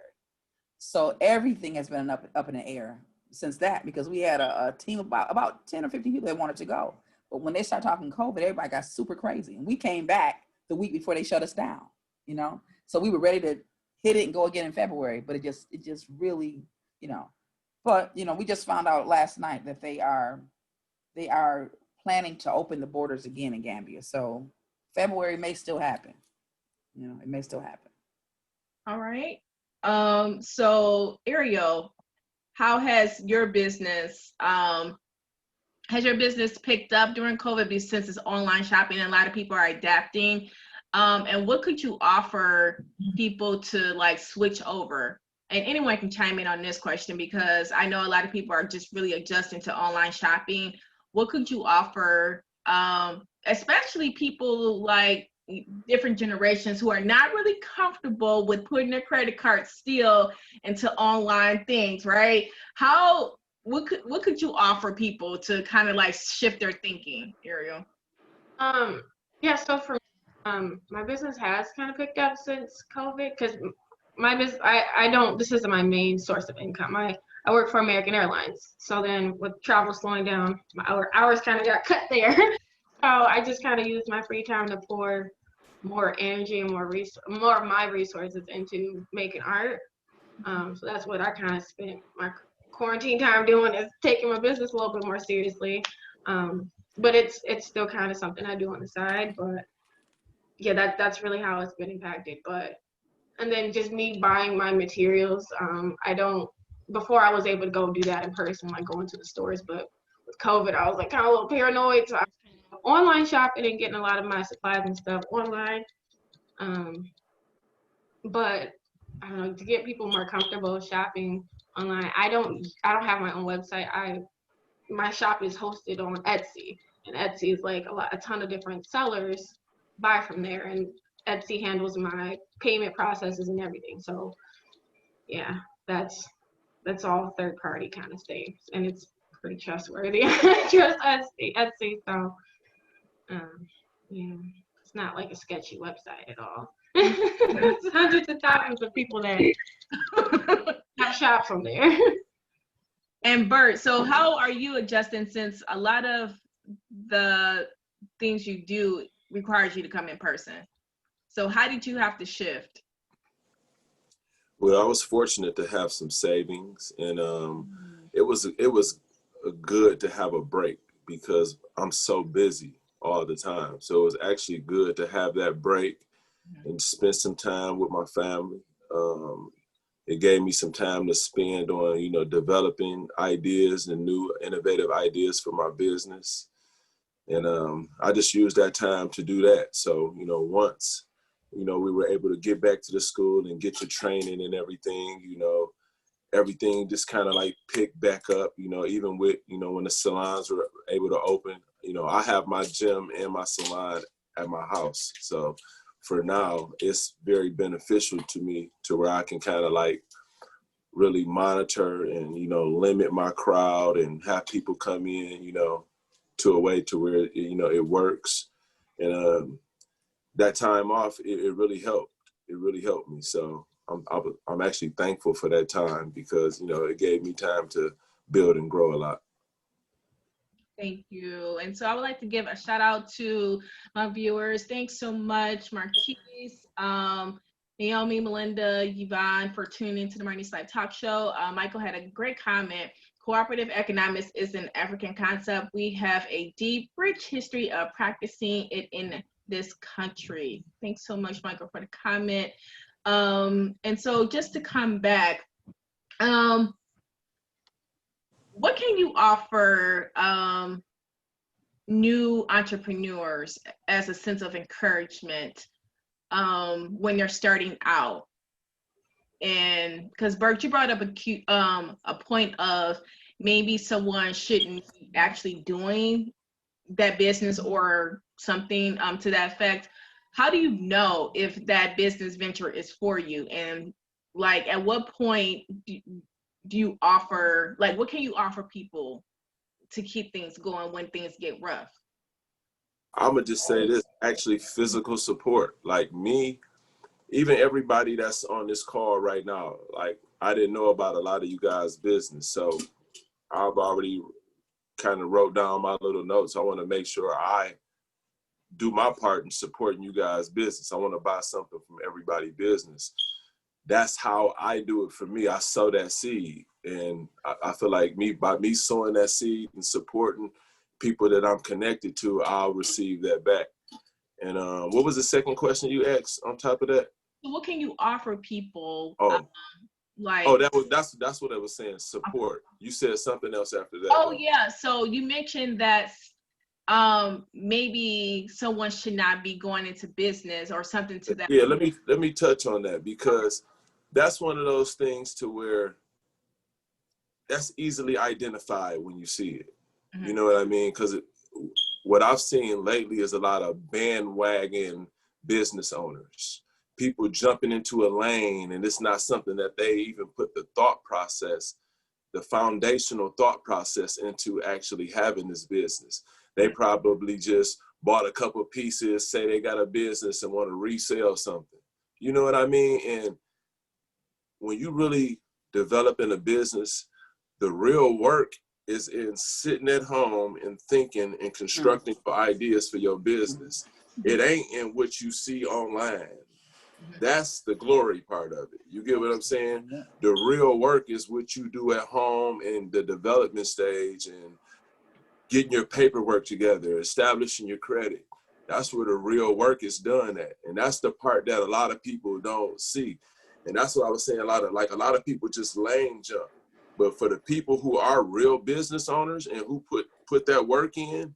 So everything has been up in the air since that, because we had a team of about 10 or 15 people that wanted to go, but when they started talking COVID, everybody got super crazy, and we came back the week before they shut us down, you know. So we were ready to hit it and go again in February, but it just really, you know. But you know, we just found out last night that they are planning to open the borders again in Gambia. So February may still happen. You know, it may still happen. All right. So Aryale, how has your business picked up during COVID, since it's online shopping and a lot of people are adapting? And what could you offer people to like switch over? And anyone can chime in on this question, because I know a lot of people are just really adjusting to online shopping. What could you offer, especially people like different generations who are not really comfortable with putting their credit card still into online things, right? What could you offer people to kind of like shift their thinking, Aryale? Yeah, so for my business has kind of picked up since COVID, because my business, this isn't my main source of income. I work for American Airlines. So then with travel slowing down, my hours kind of got cut there. So I just kind of used my free time to pour more energy and more of my resources into making art. So that's what I kind of spent my quarantine time doing, is taking my business a little bit more seriously. But it's still kind of something I do on the side. But yeah, that's really how it's been impacted. And then just me buying my materials. Before I was able to go do that in person, like going to the stores, but with COVID, I was like kind of a little paranoid. So I was kind of online shopping and getting a lot of my supplies and stuff online. But I don't know, to get people more comfortable shopping online, I don't have my own website. My shop is hosted on Etsy, and Etsy is like a ton of different sellers buy from there, and Etsy handles my payment processes and everything. So yeah, that's all third party kind of things, and it's pretty trustworthy. I trust Etsy, so yeah, it's not like a sketchy website at all. It's hundreds of thousands of people that have shopped from there. And Bert, so how are you adjusting, since a lot of the things you do requires you to come in person? So how did you have to shift? Well, I was fortunate to have some savings, and it was good to have a break because I'm so busy all the time. So it was actually good to have that break and spend some time with my family. It gave me some time to spend on, you know, developing ideas and new innovative ideas for my business. And I just used that time to do that. So, you know, once, you know, we were able to get back to the school and get to training and everything, you know, everything just kind of like picked back up, you know, even with, you know, when the salons were able to open. You know, I have my gym and my salon at my house. So for now, it's very beneficial to me to where I can kind of like really monitor and, you know, limit my crowd and have people come in, you know, to a way to where, you know, it works. And that time off, it really helped. It really helped me. So I'm actually thankful for that time because, you know, it gave me time to build and grow a lot. Thank you. And so I would like to give a shout out to my viewers. Thanks so much, Marquise, Naomi, Melinda, Yvonne, for tuning into the Marnese LIVE Talkshow. Michael had a great comment. Cooperative economics is an African concept. We have a deep, rich history of practicing it in this country. Thanks so much, Michael, for the comment. And so just to come back, what can you offer new entrepreneurs as a sense of encouragement when they're starting out? And because Bert, you brought up a point of maybe someone shouldn't be actually doing that business or something to that effect. How do you know if that business venture is for you? And like, at what point do you offer, like, what can you offer people to keep things going when things get rough? I'm gonna just say this, actually physical support. Like me, even everybody that's on this call right now, like I didn't know about a lot of you guys' business. So I've already kind of wrote down my little notes. I wanna make sure I do my part in supporting you guys' business. I wanna buy something from everybody's business. That's how I do it for me. I sow that seed. And I feel like by me sowing that seed and supporting people that I'm connected to, I'll receive that back. And what was the second question you asked on top of that? So what can you offer people? That's what I was saying, support. You said something else after that. Oh yeah, so you mentioned that maybe someone should not be going into business or something to that. Yeah, let me touch on that because that's one of those things to where that's easily identified when you see it. Mm-hmm. You know what I mean? Because what I've seen lately is a lot of bandwagon business owners, people jumping into a lane, and it's not something that they even put the thought process, the foundational thought process into actually having this business. They probably just bought a couple pieces, say they got a business and want to resell something. You know what I mean? And when you really develop in a business, the real work is in sitting at home and thinking and constructing for ideas for your business. It ain't in what you see online. That's the glory part of it. You get what I'm saying? The real work is what you do at home in the development stage and getting your paperwork together, establishing your credit. That's where the real work is done at. And that's the part that a lot of people don't see. And that's what I was saying, a lot of people just lane jump. But for the people who are real business owners and who put that work in,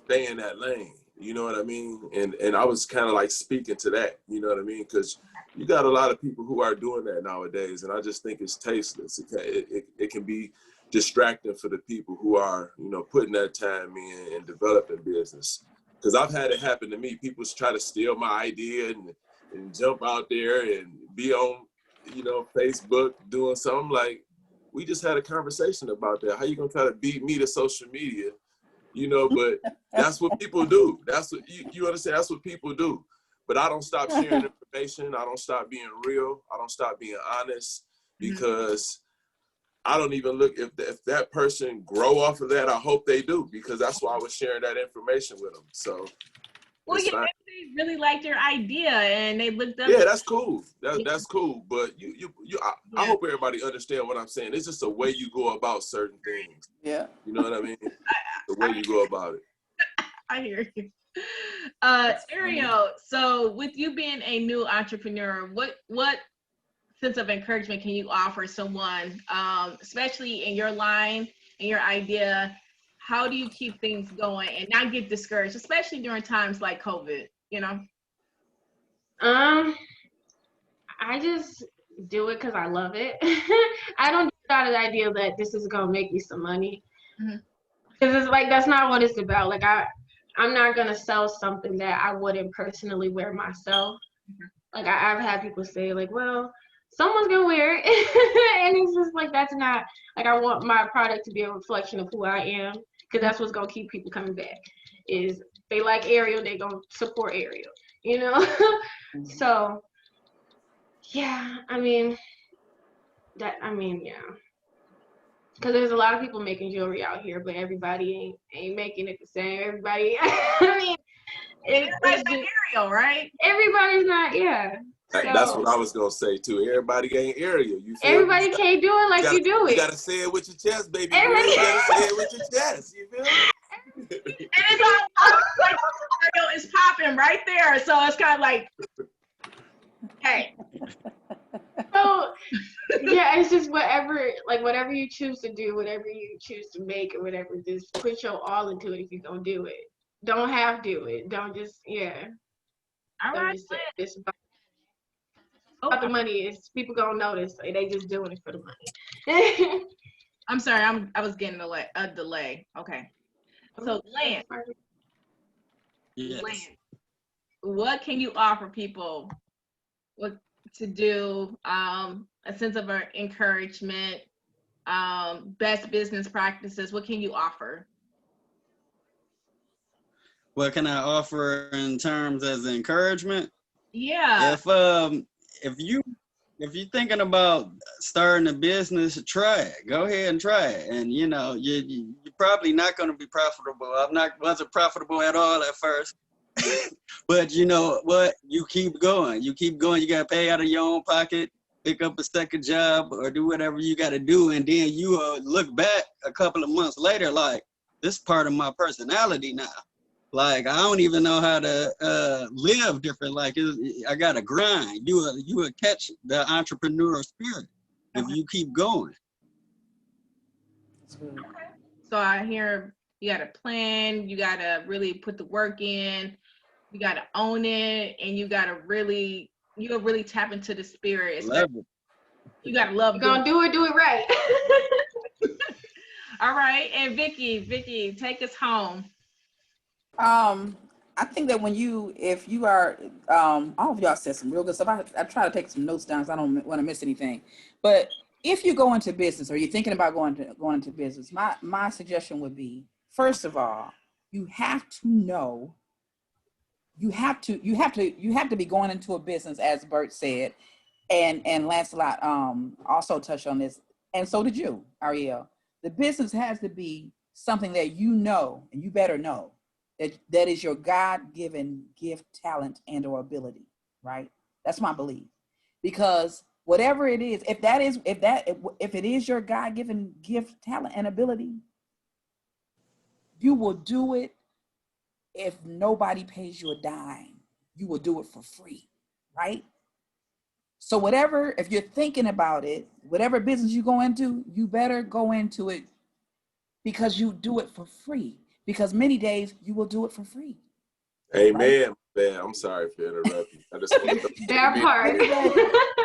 stay in that lane. You know what I mean? And I was kind of like speaking to that, you know what I mean? Because you got a lot of people who are doing that nowadays, and I just think it's tasteless. It can be distracting for the people who are, you know, putting that time in and developing business. Because I've had it happen to me. People try to steal my idea and jump out there and be on, you know, Facebook doing something. Like, we just had a conversation about that. How you gonna try to beat me to social media? You know, but that's what people do. That's what you understand. That's what people do. But I don't stop sharing information. I don't stop being real. I don't stop being honest, because I don't even look if that person grow off of that. I hope they do, because that's why I was sharing that information with them. So, well, yeah, they really liked your idea and they looked up. Yeah, that's cool. That's cool. But I hope everybody understand what I'm saying. It's just a way you go about certain things. Yeah. You know what I mean? The way you go about it. I hear you. Aryale, so with you being a new entrepreneur, what sense of encouragement can you offer someone, especially in your line and your idea? How do you keep things going and not get discouraged, especially during times like COVID, you know? I just do it because I love it. I don't do it out of the idea that this is gonna make me some money. Because it's like, that's not what it's about. Like, I'm not gonna sell something that I wouldn't personally wear myself. Like, I've had people say, like, well, someone's gonna wear it. And it's just like, that's not, like, I want my product to be a reflection of who I am, because that's what's gonna keep people coming back. Is they like Aryale, they gonna support Aryale, you know? So, yeah, yeah. Because there's a lot of people making jewelry out here, but everybody ain't making it the same. Everybody, I mean, Everybody's like Aryale, right? Everybody's not, yeah. So, that's what I was gonna say too. Everybody ain't Aryale. You feel everybody me? can't do it like you do it. You gotta say it with your chest, baby. Everybody, You gotta say it with your chest. You feel me? And it's all like Aryale is popping right there. So it's kind of like, hey. So, yeah, it's just whatever you choose to do, whatever you choose to make, or whatever, just put your all into it if you're gonna do it. Don't half do it. Don't just, yeah. All right. Just say it's about the money. It's people gonna notice. They just doing it for the money. I'm sorry, I was getting a delay. Okay. So Lance, Yes. what can you offer people to do, a sense of encouragement, best business practices? What can you offer? What can I offer in terms as encouragement? Yeah. If you're thinking about starting a business, try it. Go ahead and try it. And you know, you're probably not going to be profitable. Wasn't profitable at all at first. But you know what? You keep going. You got to pay out of your own pocket, pick up a second job, or do whatever you got to do. And then you look back a couple of months later, like, this is part of my personality now. Like, I don't even know how to live different. Like, I got to grind. You will catch the entrepreneurial spirit if you keep going. Okay. So I hear you got to plan. You got to really put the work in. You got to own it, and you got to really tap into the spirit. Love it. You got to love. You're gonna do it right. All right, and Vickie, take us home. I think that if you are, all of y'all said some real good stuff. I try to take some notes down because I don't want to miss anything. But if you go into business, or you're thinking about going into business, my suggestion would be, first of all, you have to know. You have to be going into a business, as Bert said, and Lancelot also touched on this, and so did you, Aryale. The business has to be something that you know, and you better know that is your God-given gift, talent, and or ability, right? That's my belief. Because whatever it is, if it is your God-given gift, talent, and ability, you will do it. If nobody pays you a dime, you will do it for free, right? So if you're thinking about it, whatever business you go into, you better go into it because you do it for free. because many days you will do it for free. Amen. Man, I'm sorry for interrupting. I just wanted to That part.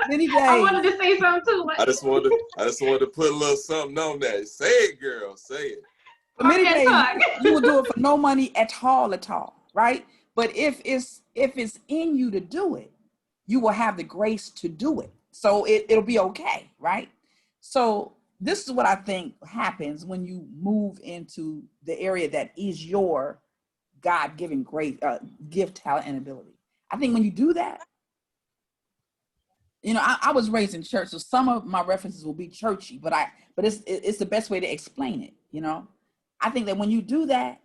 Many days. I wanted to say something too. I just wanted to put a little something on that. Say it, girl. Say it. For many Okay, days, talk. you will do it for no money at all, right? But if it's in you to do it, you will have the grace to do it. So it'll be okay, right? So this is what I think happens when you move into the area that is your God-given great gift, talent, and ability. I think when you do that, you know, I was raised in church, so some of my references will be churchy, but it's the best way to explain it. You know, I think that when you do that,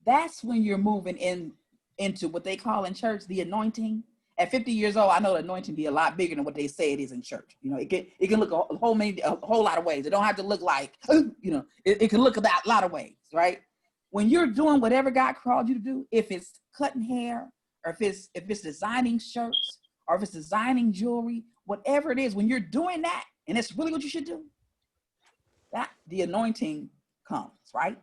that's when you're moving into what they call in church the anointing. At 50 years old, I know the anointing be a lot bigger than what they say it is in church. You know, it can look a whole lot of ways. It don't have to look like, you know, it can look a lot of ways, right? When you're doing whatever God called you to do, if it's cutting hair, or if it's designing shirts, or if it's designing jewelry, whatever it is, when you're doing that, and it's really what you should do, that the anointing comes, right?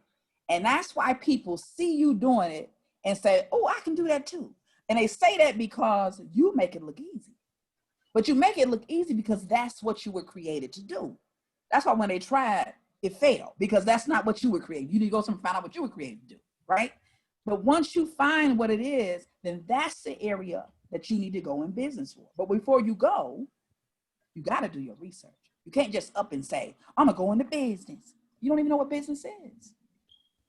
And that's why people see you doing it and say, oh, I can do that too. And they say that because you make it look easy. But you make it look easy because that's what you were created to do. That's why when they tried, it failed, because that's not what you were created. You need to go somewhere and find out what you were created to do, right? But once you find what it is, then that's the area that you need to go in business for. But before you go, you got to do your research. You can't just up and say, I'm going to go into business. You don't even know what business is.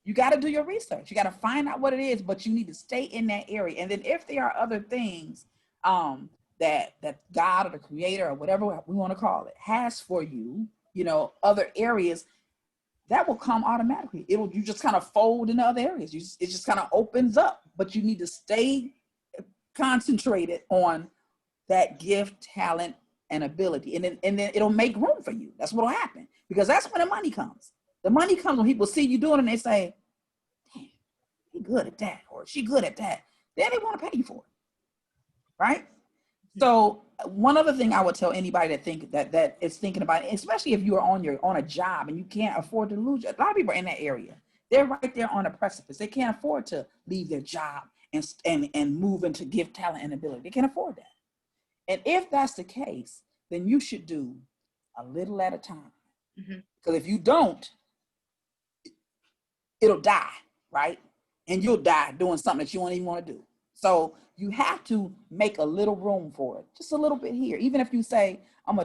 You got to do your research. You got to find out what it is, but you need to stay in that area. And then if there are other things that God or the creator or whatever we want to call it has for you, you know, other areas, that will come automatically. You just kind of fold into other areas. It just kind of opens up, but you need to stay concentrated on that gift, talent, and ability. And then it'll make room for you. That's what'll happen, because that's when the money comes. The money comes when people see you doing it and they say, damn, he good at that, or she good at that. Then they want to pay you for it, right? So one other thing I would tell anybody that is thinking about it, especially if you are on a job and you can't afford to lose, a lot of people are in that area. They're right there on a precipice. They can't afford to leave their job and move into gift, talent, and ability. They can't afford that. And if that's the case, then you should do a little at a time. Because if you don't, it'll die, right? And you'll die doing something that you don't even want to do. So you have to make a little room for it, just a little bit here. Even if you say, I'm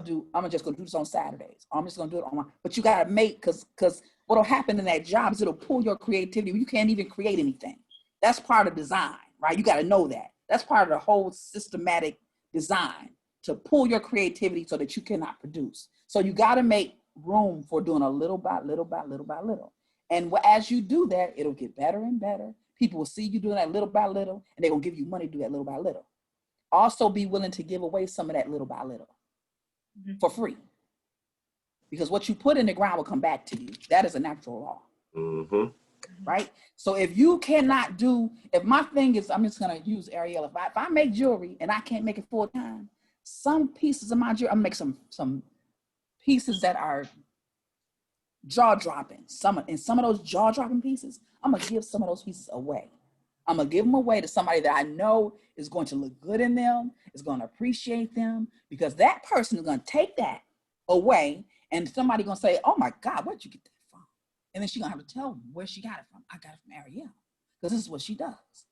just gonna do this on Saturdays, or I'm just gonna do it on but you gotta make, because what'll happen in that job is it'll pull your creativity. You can't even create anything. That's part of design, right? You gotta know that. That's part of the whole systematic design, to pull your creativity so that you cannot produce. So you gotta make room for doing a little by little by little by little. And as you do that, it'll get better and better. People will see you doing that little by little, and they're going to give you money to do that little by little. Also be willing to give away some of that little by little for free. Because what you put in the ground will come back to you. That is a natural law. Right? So if you cannot if my thing is, I'm just going to use Aryale. If I make jewelry and I can't make it full time, some pieces of my jewelry, I'm going to make some pieces that are jaw-dropping. Some of those jaw-dropping pieces, I'm gonna give some of those pieces away. I'm gonna give them away to somebody that I know is going to look good in them, is going to appreciate them, because that person is gonna take that away, and somebody gonna say, oh my God, where'd you get that from? And then she's gonna have to tell them where she got it from. I got it from Aryale, because this is what she does.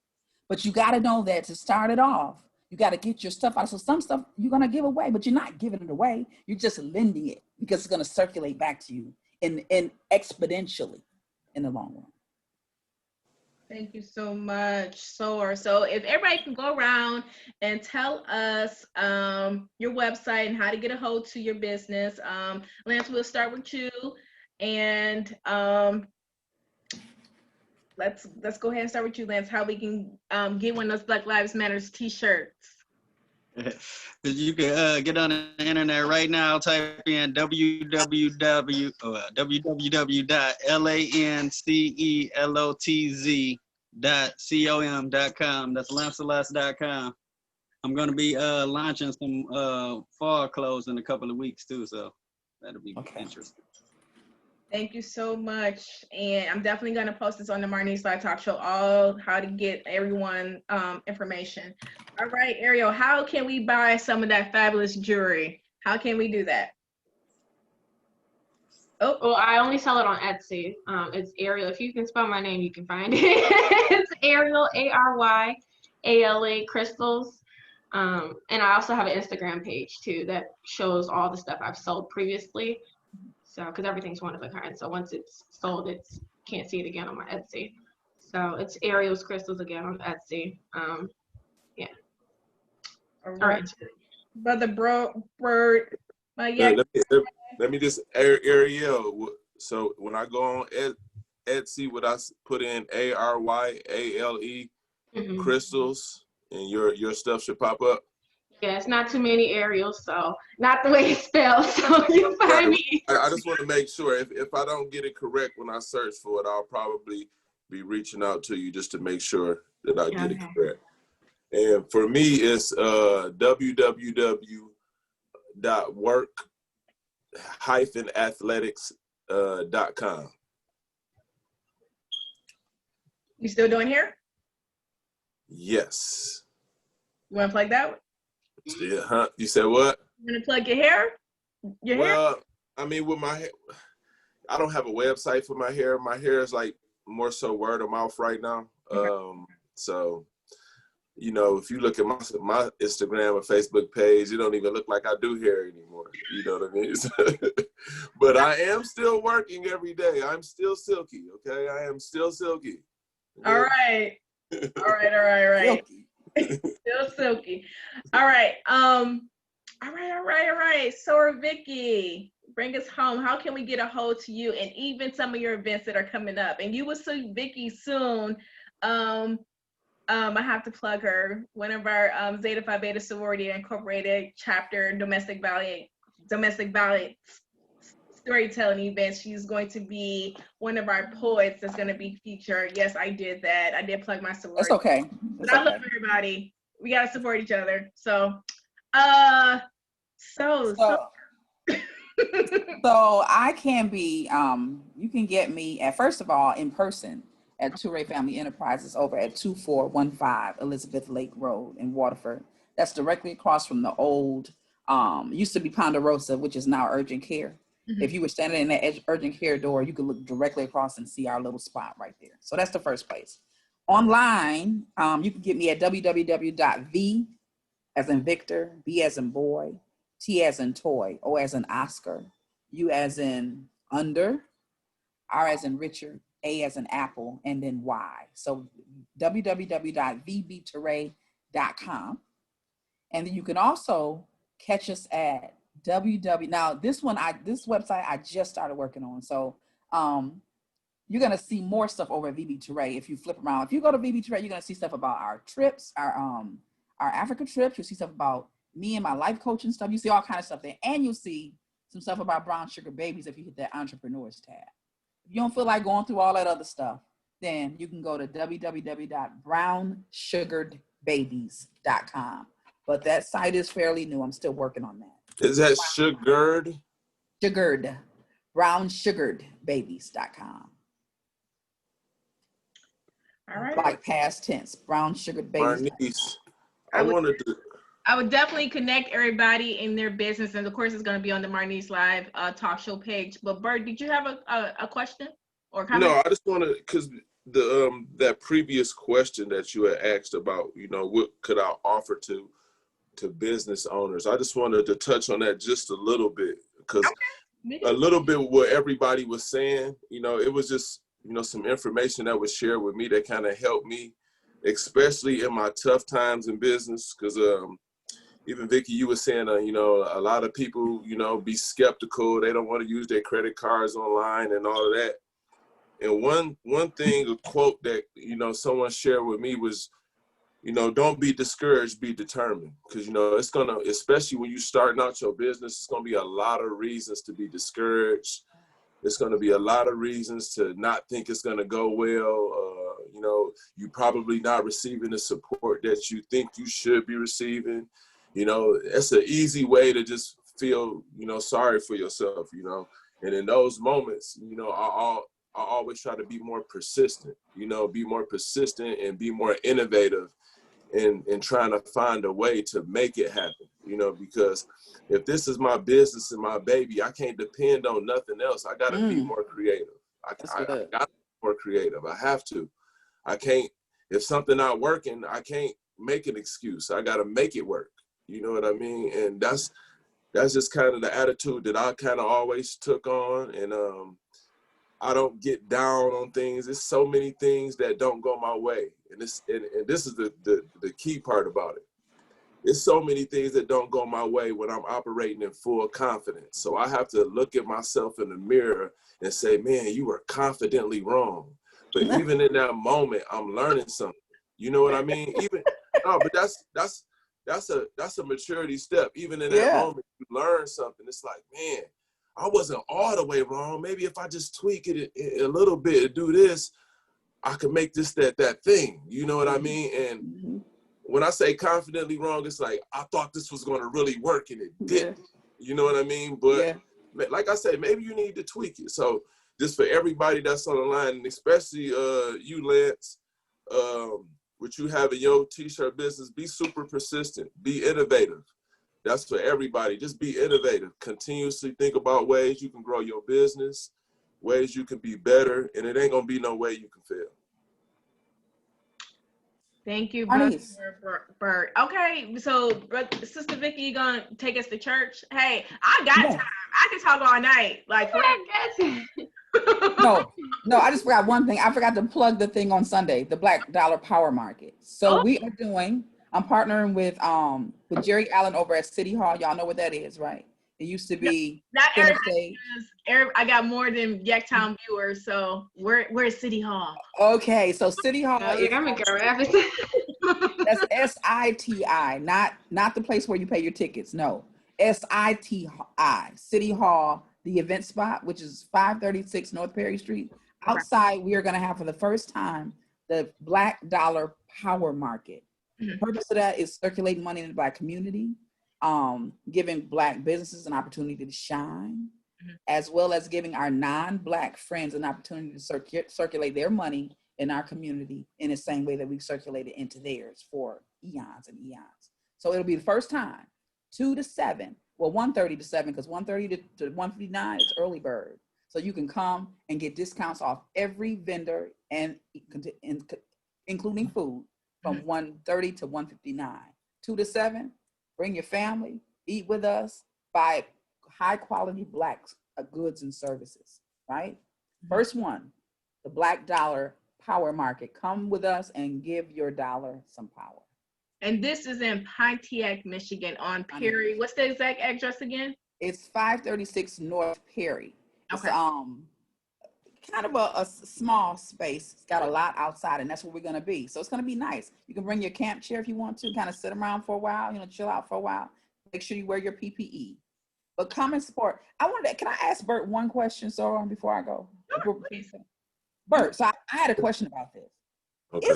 But you gotta know that to start it off, you gotta get your stuff out. So some stuff you're gonna give away, but you're not giving it away. You're just lending it, because it's gonna circulate back to you in exponentially in the long run. Thank you so much, Soar. So if everybody can go around and tell us your website and how to get a hold to your business. Lance, we'll start with you, and let's go ahead and start with you, Lance. How we can get one of those Black Lives Matters t-shirts. You can get on the internet right now, type in www.lancelot'z.com. That's Lancelot'z.com. I'm going to be launching some fall clothes in a couple of weeks too, so that'll be interesting. Thank you so much. And I'm definitely going to post this on the Marnese Live Talk Show, all how to get everyone information. All right, Aryale, how can we buy some of that fabulous jewelry? How can we do that? Oh, Well, I only sell it on Etsy. It's Aryale. If you can spell my name, you can find it. It's Aryale, AryaleCrystals. And I also have an Instagram page too that shows all the stuff I've sold previously. So, because everything's one of a kind. So once it's sold, it's can't see it again on my Etsy. So it's AryaleCrystals again on Etsy. Yeah. all right. Brother Bert, yeah. Let me just, Aryale. So when I go on Etsy, would I put in ARYALE crystals, and your stuff should pop up? Yeah, it's not too many Aryales, so not the way it's spelled. So you find me. I just want to make sure if I don't get it correct when I search for it, I'll probably be reaching out to you just to make sure that I get it correct. And for me, it's www.work-athletics.com. You still doing hair? Yes. You want to plug that one? Yeah, huh? You said what? You want to plug your hair? Well, I mean, with my hair, I don't have a website for my hair. My hair is like more so word of mouth right now. So, you know, if you look at my Instagram or Facebook page, it don't even look like I do hair anymore. You know what I mean? But I am still working every day. I'm still silky, okay? I am still silky. Okay? All right. All right. Still silky. All right. All right. So, Vickie, bring us home. How can we get a hold to you and even some of your events that are coming up? And you will see Vickie soon. I have to plug her. One of our Zeta Phi Beta Sorority Incorporated chapter domestic violence storytelling events. She's going to be one of our poets that's going to be featured. Yes, I did that. I did plug my sorority. It's okay. But I love everybody. We got to support each other. So, so I can be, you can get me at, first of all, in person at Touray Family Enterprises over at 2415 Elizabeth Lake Road in Waterford. That's directly across from the old, used to be Ponderosa, which is now Urgent Care. If you were standing in that urgent care door, you could look directly across and see our little spot right there. So that's the first place. Online, you can get me at www.v as in Victor, B as in boy, T as in toy, O as in Oscar, U as in under, R as in Richard, A as in apple, and then Y. So www.vbtouray.com. And then you can also catch us at now this website I just started working on. So you're gonna see more stuff over at VB Touray if you flip around. If you go to VB Touray, you're gonna see stuff about our trips, our Africa trips. You'll see stuff about me and my life coaching stuff. You see all kinds of stuff there, and you'll see some stuff about brown sugar babies if you hit that entrepreneurs tab. If you don't feel like going through all that other stuff, then you can go to www.brownsugaredbabies.com. But that site is fairly new. I'm still working on that. Is that sugared? Sugared. Brownsugaredbabies.com. all right. Like past tense. Brownsugaredbabies. Marnese, I would definitely connect everybody in their business, and of course, it's going to be on the Marnese Live Talk Show page. But Bert, did you have a question or comment? No, I just want to, because the that previous question that you had asked about, you know, what could I offer to business owners? I just wanted to touch on that just a little bit, because a little bit what everybody was saying, you know, it was just, you know, some information that was shared with me that kind of helped me, especially in my tough times in business. Because even Vickie, you were saying, you know, a lot of people, you know, be skeptical. They don't want to use their credit cards online and all of that. And one thing, a quote that, you know, someone shared with me was, you know, don't be discouraged, be determined. Because, you know, it's going to, especially when you're starting out your business, it's going to be a lot of reasons to be discouraged. It's going to be a lot of reasons to not think it's going to go well. You know, you probably not receiving the support that you think you should be receiving. You know, it's an easy way to just feel, you know, sorry for yourself, you know. And in those moments, you know, I always try to be more persistent, you know, be more persistent and be more innovative in trying to find a way to make it happen, you know, because if this is my business and my baby, I can't depend on nothing else. I got to be more creative. I got to be more creative. I have to. I can't, if something not working, I can't make an excuse. I got to make it work. You know what I mean? And that's just kind of the attitude that I kind of always took on. And I don't get down on things. There's so many things that don't go my way. And this is the key part about it. There's so many things that don't go my way when I'm operating in full confidence. So I have to look at myself in the mirror and say, man, you were confidently wrong. But even in that moment, I'm learning something. You know what I mean? But that's a maturity step. Even in that moment, you learn something. It's like, man, I wasn't all the way wrong. Maybe if I just tweak it a little bit and do this, I could make this that thing. You know what I mean? And when I say confidently wrong, it's like, I thought this was going to really work and it didn't. You know what I mean? But like I said, maybe you need to tweak it. So just for everybody that's on the line, and especially you, Lance, what you have in your t-shirt business, be super persistent, be innovative. That's for everybody. Just be innovative. Continuously think about ways you can grow your business, ways you can be better, and it ain't gonna be no way you can fail. Thank you, Marnese. Bert. Okay, so Sister Vickie, you gonna take us to church? Hey, I got time. I can talk all night. Like, no, I just forgot one thing. I forgot to plug the thing on Sunday, the Black Dollar Power Market. So I'm partnering with Jerry Allen over at City Hall. Y'all know what that is, right? It used to be not everybody. I got more than Yacktown viewers, so where's City Hall? Okay, so City Hall. That's SITI, not the place where you pay your tickets. No, SITI, City Hall, the event spot, which is 536 North Perry Street. Outside, we are going to have for the first time the Black Dollar Power Market. The purpose of that is circulating money in the Black community, giving Black businesses an opportunity to shine, as well as giving our non-Black friends an opportunity to circulate their money in our community in the same way that we've circulated into theirs for eons and eons. So it'll be the first time, 2 to 7, well, 1:30 to 7, because 1:30 to 1:59 is early bird. So you can come and get discounts off every vendor and including food from 1:30 to 1:59. 2 to 7, bring your family, eat with us, buy high quality Black goods and services, right? First one, the Black Dollar Power Market. Come with us and give your dollar some power. And this is in Pontiac, Michigan on Perry. What's the exact address again? It's 536 North Perry. Okay. It's kind of a small space. It's got a lot outside, and that's where we're going to be. So it's going to be nice. You can bring your camp chair if you want to, kind of sit around for a while, chill out for a while. Make sure you wear your PPE. But come and support. Can I ask Bert one question, Sora, before I go? Sure, Bert, so I had a question about this. Okay.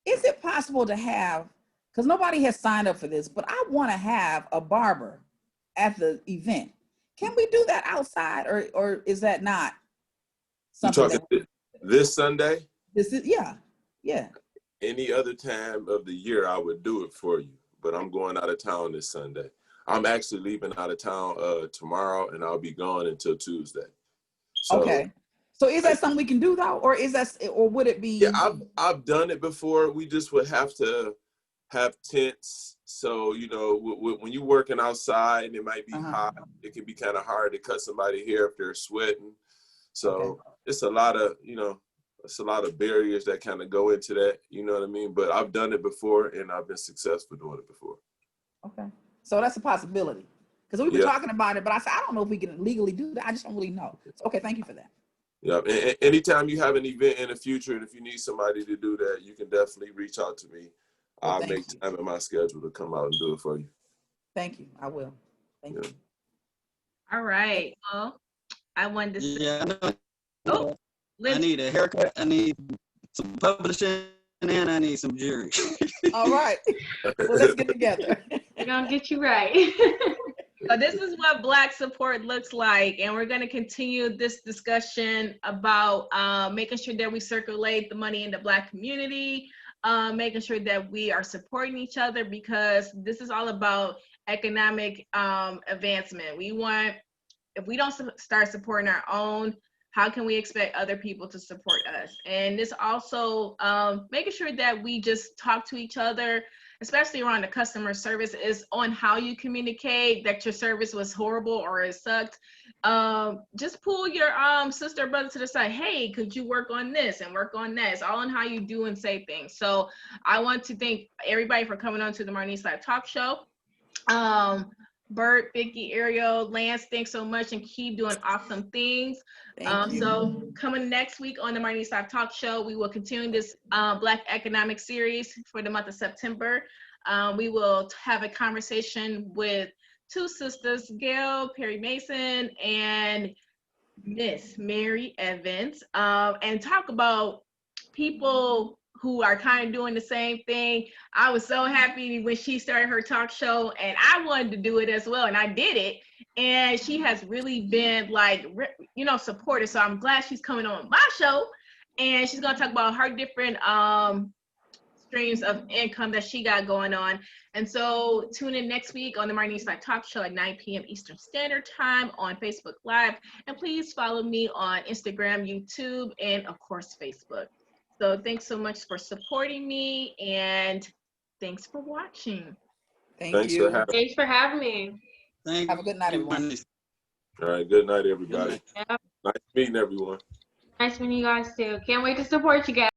Is it possible to have, because nobody has signed up for this, but I want to have a barber at the event. Can we do that outside, or is that not something? You talking this Sunday? This is yeah. Any other time of the year, I would do it for you, but I'm going out of town this Sunday. I'm actually leaving out of town tomorrow, and I'll be gone until Tuesday. So, okay. So is that something we can do though, or would it be? Yeah, I've done it before. We just would have to have tents. So, when you're working outside and it might be hot, it can be kind of hard to cut somebody hair if they're sweating. So it's a lot of, it's a lot of barriers that kind of go into that, you know what I mean? But I've done it before and I've been successful doing it before. Okay. So that's a possibility. Because we've been talking about it, but I said, I don't know if we can legally do that. I just don't really know. So, okay, thank you for that. Yeah, and anytime you have an event in the future, and if you need somebody to do that, you can definitely reach out to me. I'll make time in my schedule to come out and do it for you. Thank you. I will. Thank you. All right. Well, I wanted to say, I need a haircut. I need some publishing, and I need some jewelry. All right. Well, let's get together. We're going to get you right. So this is what Black support looks like, and we're going to continue this discussion about making sure that we circulate the money in the Black community, making sure that we are supporting each other, because this is all about economic advancement. We want, if we don't start supporting our own, how can we expect other people to support us? And this also making sure that we just talk to each other, especially around the customer service, is on how you communicate that your service was horrible or it sucked. Just pull your sister or brother to the side. Hey, could you work on this and work on that? It's all on how you do and say things. So I want to thank everybody for coming on to the Marnese Live Talk Show. Bert, Vickie, Aryale, Lance, thanks so much, and keep doing awesome things. Thank you. So coming next week on the Marnese Live Talk Show, we will continue this Black economic series for the month of September. We will have a conversation with two sisters, Gail Perry Mason and Miss Mary Evans, and talk about people who are kind of doing the same thing. I was so happy when she started her talk show, and I wanted to do it as well, and I did it. And she has really been like, you know, supportive. So I'm glad she's coming on my show, and she's gonna talk about her different streams of income that she got going on. And so tune in next week on the Marnese Live Talk Show at 9 p.m. Eastern Standard Time on Facebook Live. And please follow me on Instagram, YouTube, and of course, Facebook. So thanks so much for supporting me, and thanks for watching. Thanks for having Thanks for having me. Have a good night, everyone. All right, good night, everybody. Yeah. Nice meeting everyone. Nice meeting you guys too. Can't wait to support you guys.